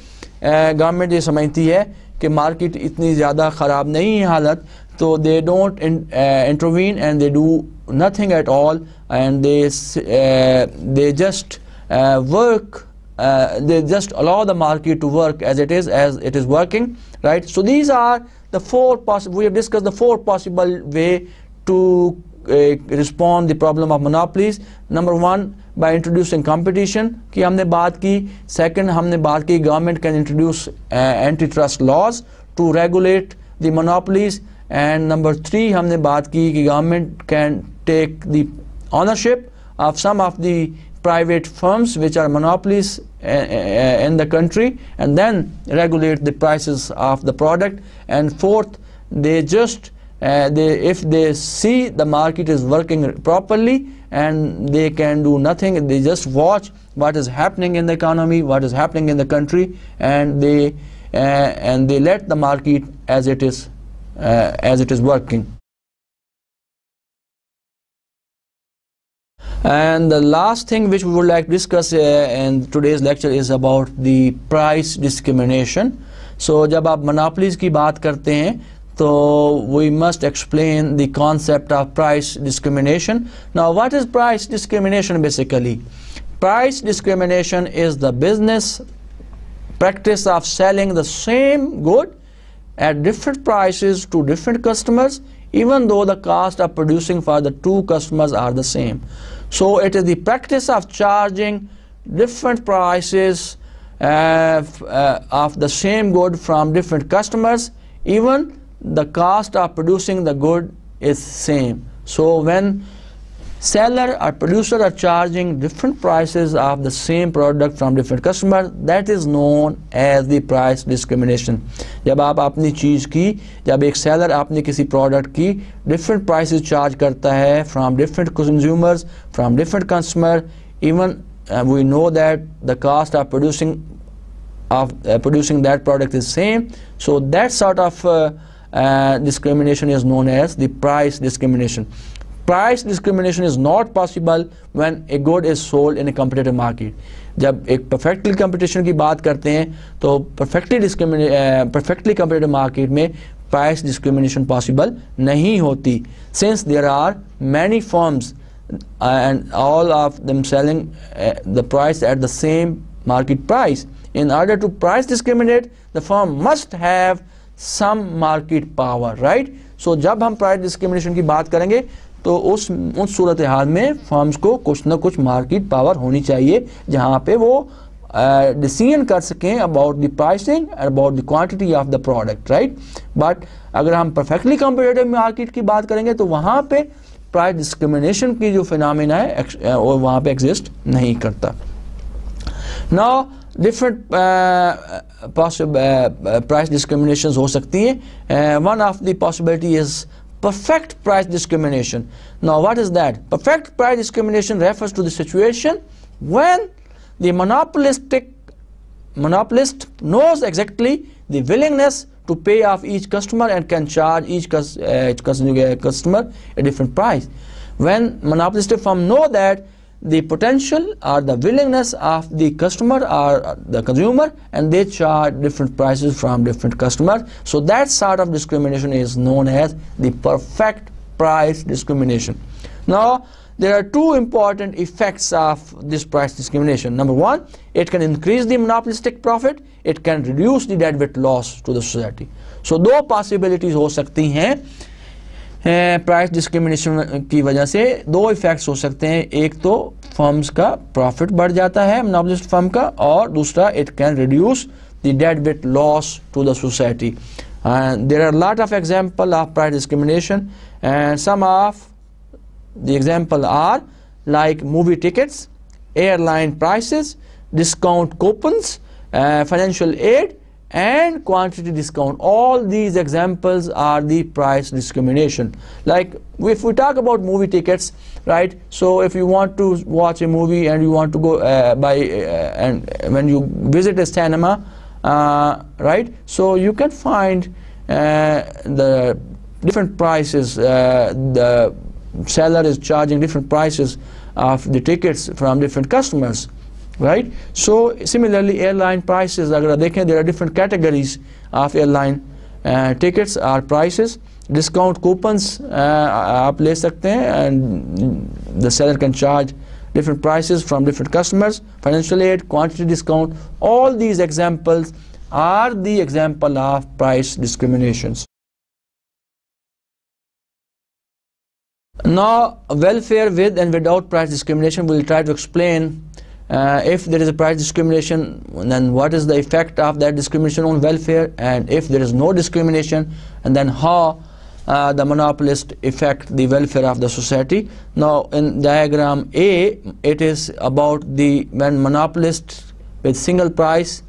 government ये समझती है कि market इतनी ज़्यादा ख़राब नहीं है हालत, तो they don't intervene and they do nothing at all, and they just work. They just allow the market to work as it is working, right? So these are the four possible. We have discussed the four possible way to respond the problem of monopolies. Number one, by introducing competition की हमने बात की. Second, हमने बात की government can introduce antitrust laws to regulate the monopolies. And number three, हमने बात की कि government can take the ownership of some of the private firms which are monopolies in the country, and then regulate the prices of the product. And fourth, they just if they see the market is working properly, and they can do nothing, they just watch what is happening in the economy, what is happening in the country, and they let the market as it is working. And the last thing which we would like to discuss in today's lecture is about the price discrimination. So जब आप monopolies की बात करते हैं, so we must explain the concept of price discrimination. Now, what is price discrimination basically? Price discrimination is the business practice of selling the same good at different prices to different customers, even though the cost of producing for the two customers are the same. So it is the practice of charging different prices of the same good from different customers, even the cost of producing the good is same. So when seller or producer are charging different prices of the same product from different customers, that is known as the price discrimination. जब आप अपनी चीज़ की, जब एक seller अपनी किसी product की different prices charge करता है from different consumers, from different customer, even we know that the cost of producing that product is same. So that sort of discrimination is known as the price discrimination. Price discrimination is not possible when a good is sold in a competitive market. जब एक perfectly competition की बात करते हैं, तो perfectly competitive market में price discrimination possible नहीं होती, since there are many firms and all of them selling the price at the same market price. In order to price discriminate, the firm must have some market power, right? So जब हम price discrimination की बात करेंगे, तो उस सूरत हाल में firms को कुछ ना कुछ मार्केट पावर होनी चाहिए, जहाँ पे वो डिसीजन कर सकें about the pricing, about the quantity of the product, right? But अगर हम परफेक्टली कॉम्पिटिटिव मार्केट की बात करेंगे, तो वहाँ पे प्राइस डिस्क्रिमिनेशन की जो फिनोमेना है वो वहाँ पे एग्जिस्ट नहीं करता. Now different possible price discriminations हो सकती हैं. One of the possibility is perfect price discrimination. Now what is that? Perfect price discrimination refers to the situation when the monopolist knows exactly the willingness to pay off each customer and can charge each customer a different price. When monopolistic firm know that the potential or the willingness of the customer or the consumer, and they charge different prices from different customers. So that sort of discrimination is known as the perfect price discrimination. Now there are two important effects of this price discrimination. Number one, it can increase the monopolistic profit, it can reduce the deadweight loss to the society. So दो possibilities हो सकती हैं price discrimination की वजह से. दो effects हो सकते हैं, एक तो फर्म्स का प्रॉफिट बढ़ जाता है मोनोपोलिस्ट फर्म का, और दूसरा it can reduce the deadweight loss to the society. There are lot of example of price discrimination, and some of the example are like movie tickets, airline prices, discount coupons, financial aid, and quantity discount. All these examples are the price discrimination. Like if we talk about movie tickets, right? So if you want to watch a movie and you want to go and when you visit a cinema, right? So you can find the different prices. The seller is charging different prices of the tickets from different customers, right? So similarly, airline prices, agar dekhen, there are different categories of airline tickets or prices. Discount coupons आप ले सकते हैं, and the seller can charge different prices from different customers. Financial aid, quantity discount, all these examples are the example of price discriminations. Now, welfare with and without price discrimination, we will try to explain if there is a price discrimination, then what is the effect of that discrimination on welfare, and if there is no discrimination, and then how the monopolist affect the welfare of the society. Now, in diagram A, it is about when monopolist with single price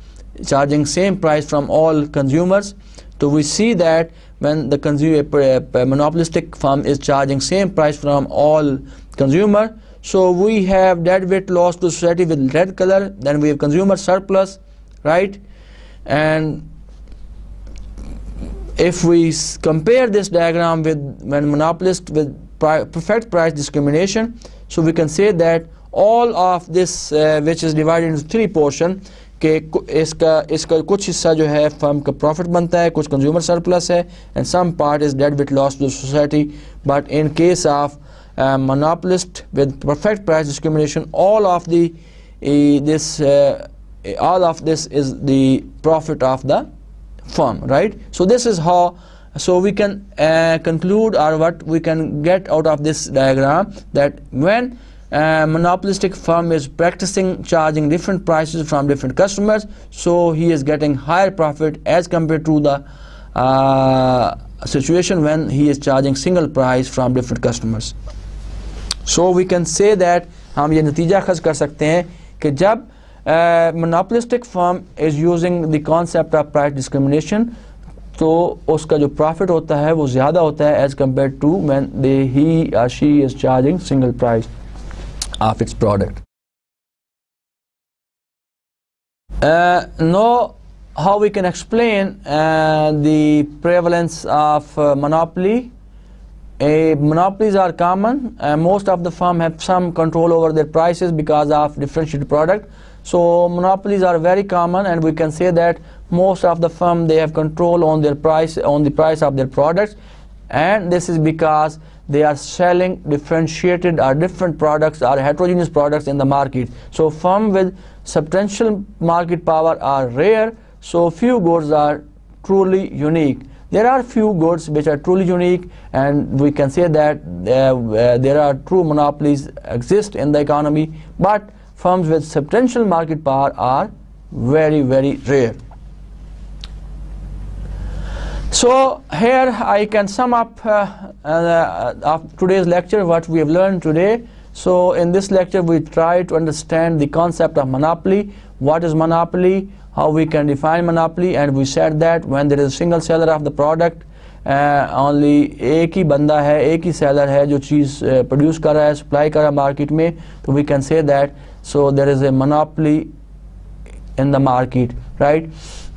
charging same price from all consumers. So we see that when the monopolistic firm is charging same price from all consumer, so we have deadweight loss to society with red color, then we have consumer surplus, right? And if we compare this diagram with when monopolist with perfect price discrimination, so we can say that all of this which is divided into three portion, कि इसका कुछ हिस्सा जो है firm का profit बनता है, कुछ कंज्यूमर सरप्लस है, and some part is deadweight loss to society. But in case of monopolist with perfect price discrimination, all of this is the profit of the firm, right? So this is how, so we can conclude, or what we can get out of this diagram, that when monopolistic firm is practicing charging different prices from different customers, so he is getting higher profit as compared to the situation when he is charging single price from different customers. So we can say that हम ये नतीजा खज कर सकते हैं कि जब monopolistic firm is using the concept of price discrimination, तो उसका जो profit होता है वो ज़्यादा होता है as compared to when he or she is charging single price of its product. Now, how we can explain the prevalence of monopoly? Monopolies are common. Most of the firms have some control over their prices because of differentiated product. So monopolies are very common, and we can say that most of the firms, they have control on their price, on the price of their products, and this is because they are selling differentiated or different products or heterogeneous products in the market. So firms with substantial market power are rare, so few goods are truly unique. There are few goods which are truly unique, and we can say that there are true monopolies exist in the economy, but firms with substantial market power are very, very rare. So here I can sum up of today's lecture what we have learned today. So in this lecture we try to understand the concept of monopoly, what is monopoly, how we can define monopoly, and we said that when there is a single seller of the product, only एक ही बंदा है, एक ही seller है जो चीज़ produce कर रहा है, supply कर रहा है market में, तो we can say that so there is a monopoly in the market, right?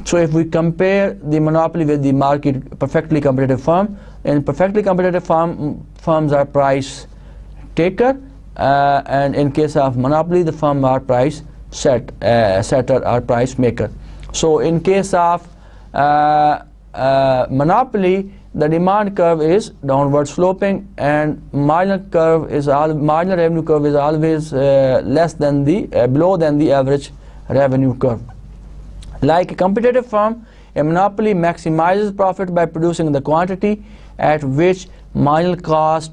So if we compare the monopoly with the market perfectly competitive firm, in perfectly competitive firms are price taker, and in case of monopoly, the firm are price setter or price maker. So in case of monopoly, the demand curve is downward sloping, and marginal revenue curve is always less than the below than the average revenue curve. Like a competitive firm, a monopoly maximizes profit by producing the quantity at which marginal cost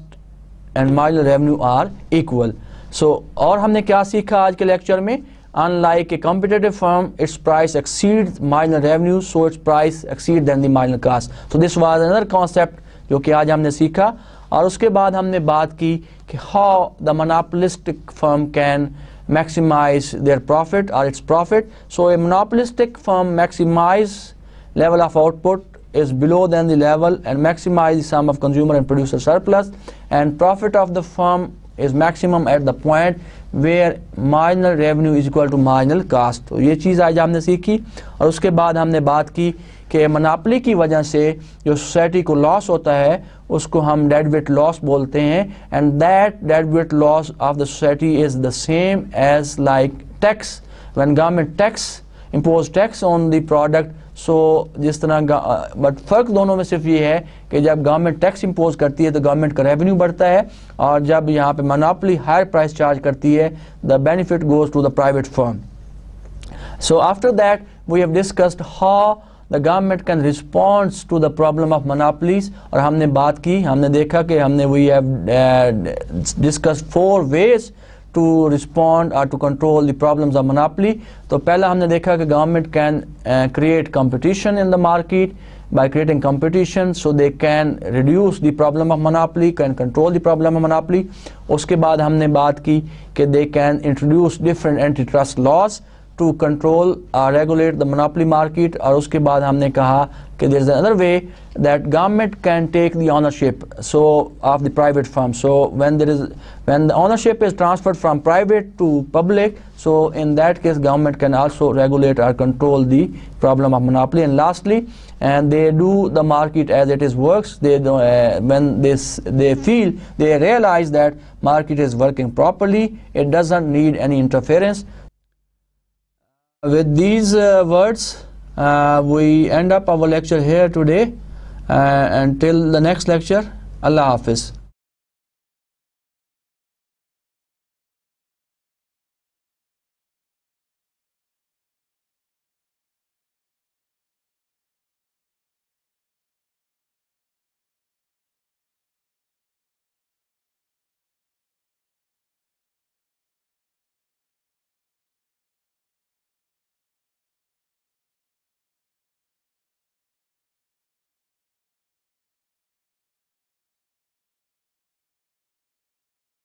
and marginal revenue are equal. So, और हमने क्या सीखा आज के lecture में? Unlike a competitive firm, its price exceeds marginal revenue, so its price exceeds than the marginal cost. So this was another concept जो कि आज हमने सीखा, और उसके बाद हमने बात की कि how the monopolistic firm can maximize their profit or its profit. So a monopolistic firm maximize level of output is below than the level and maximize the sum of consumer and producer surplus, and profit of the firm is maximum at the point where marginal revenue is equal to marginal cost. तो ये चीज़ आज हमने सीखी, और उसके बाद हमने बात की कि मोनोपोली की वजह से जो सोसाइटी को लॉस होता है उसको हम डेड वेट लॉस बोलते हैं, and that dead weight loss of the society is the same as like tax, when government tax impose tax on the product. So जिस तरह बट फ़र्क दोनों में सिर्फ ये है कि जब गवर्नमेंट टैक्स इम्पोज करती है तो गवर्नमेंट का रेवेन्यू बढ़ता है, और जब यहाँ पे मोनोपोली हायर प्राइस चार्ज करती है, the benefit goes to the private firm. So after that we have discussed how the government can respond to the problem of monopolies, और हमने बात की, हमने देखा कि we have discussed 4 ways to respond or to control the problems of monopoly. तो पहला हमने देखा कि government can create competition in the market. By creating competition, so they can reduce the problem of monopoly, can control the problem of monopoly. उसके बाद हमने बात की कि they can introduce different antitrust laws to control or regulate the monopoly market, और उसके बाद हमने कहा कि there is another way that government can take the ownership so of the private firm. So when the ownership is transferred from private to public, so in that case government can also regulate or control the problem of monopoly. And lastly, and they do the market as it is works. They when they realize that market is working properly, it doesn't need any interference. With these words, we end up our lecture here today. Until the next lecture, Allah Hafiz.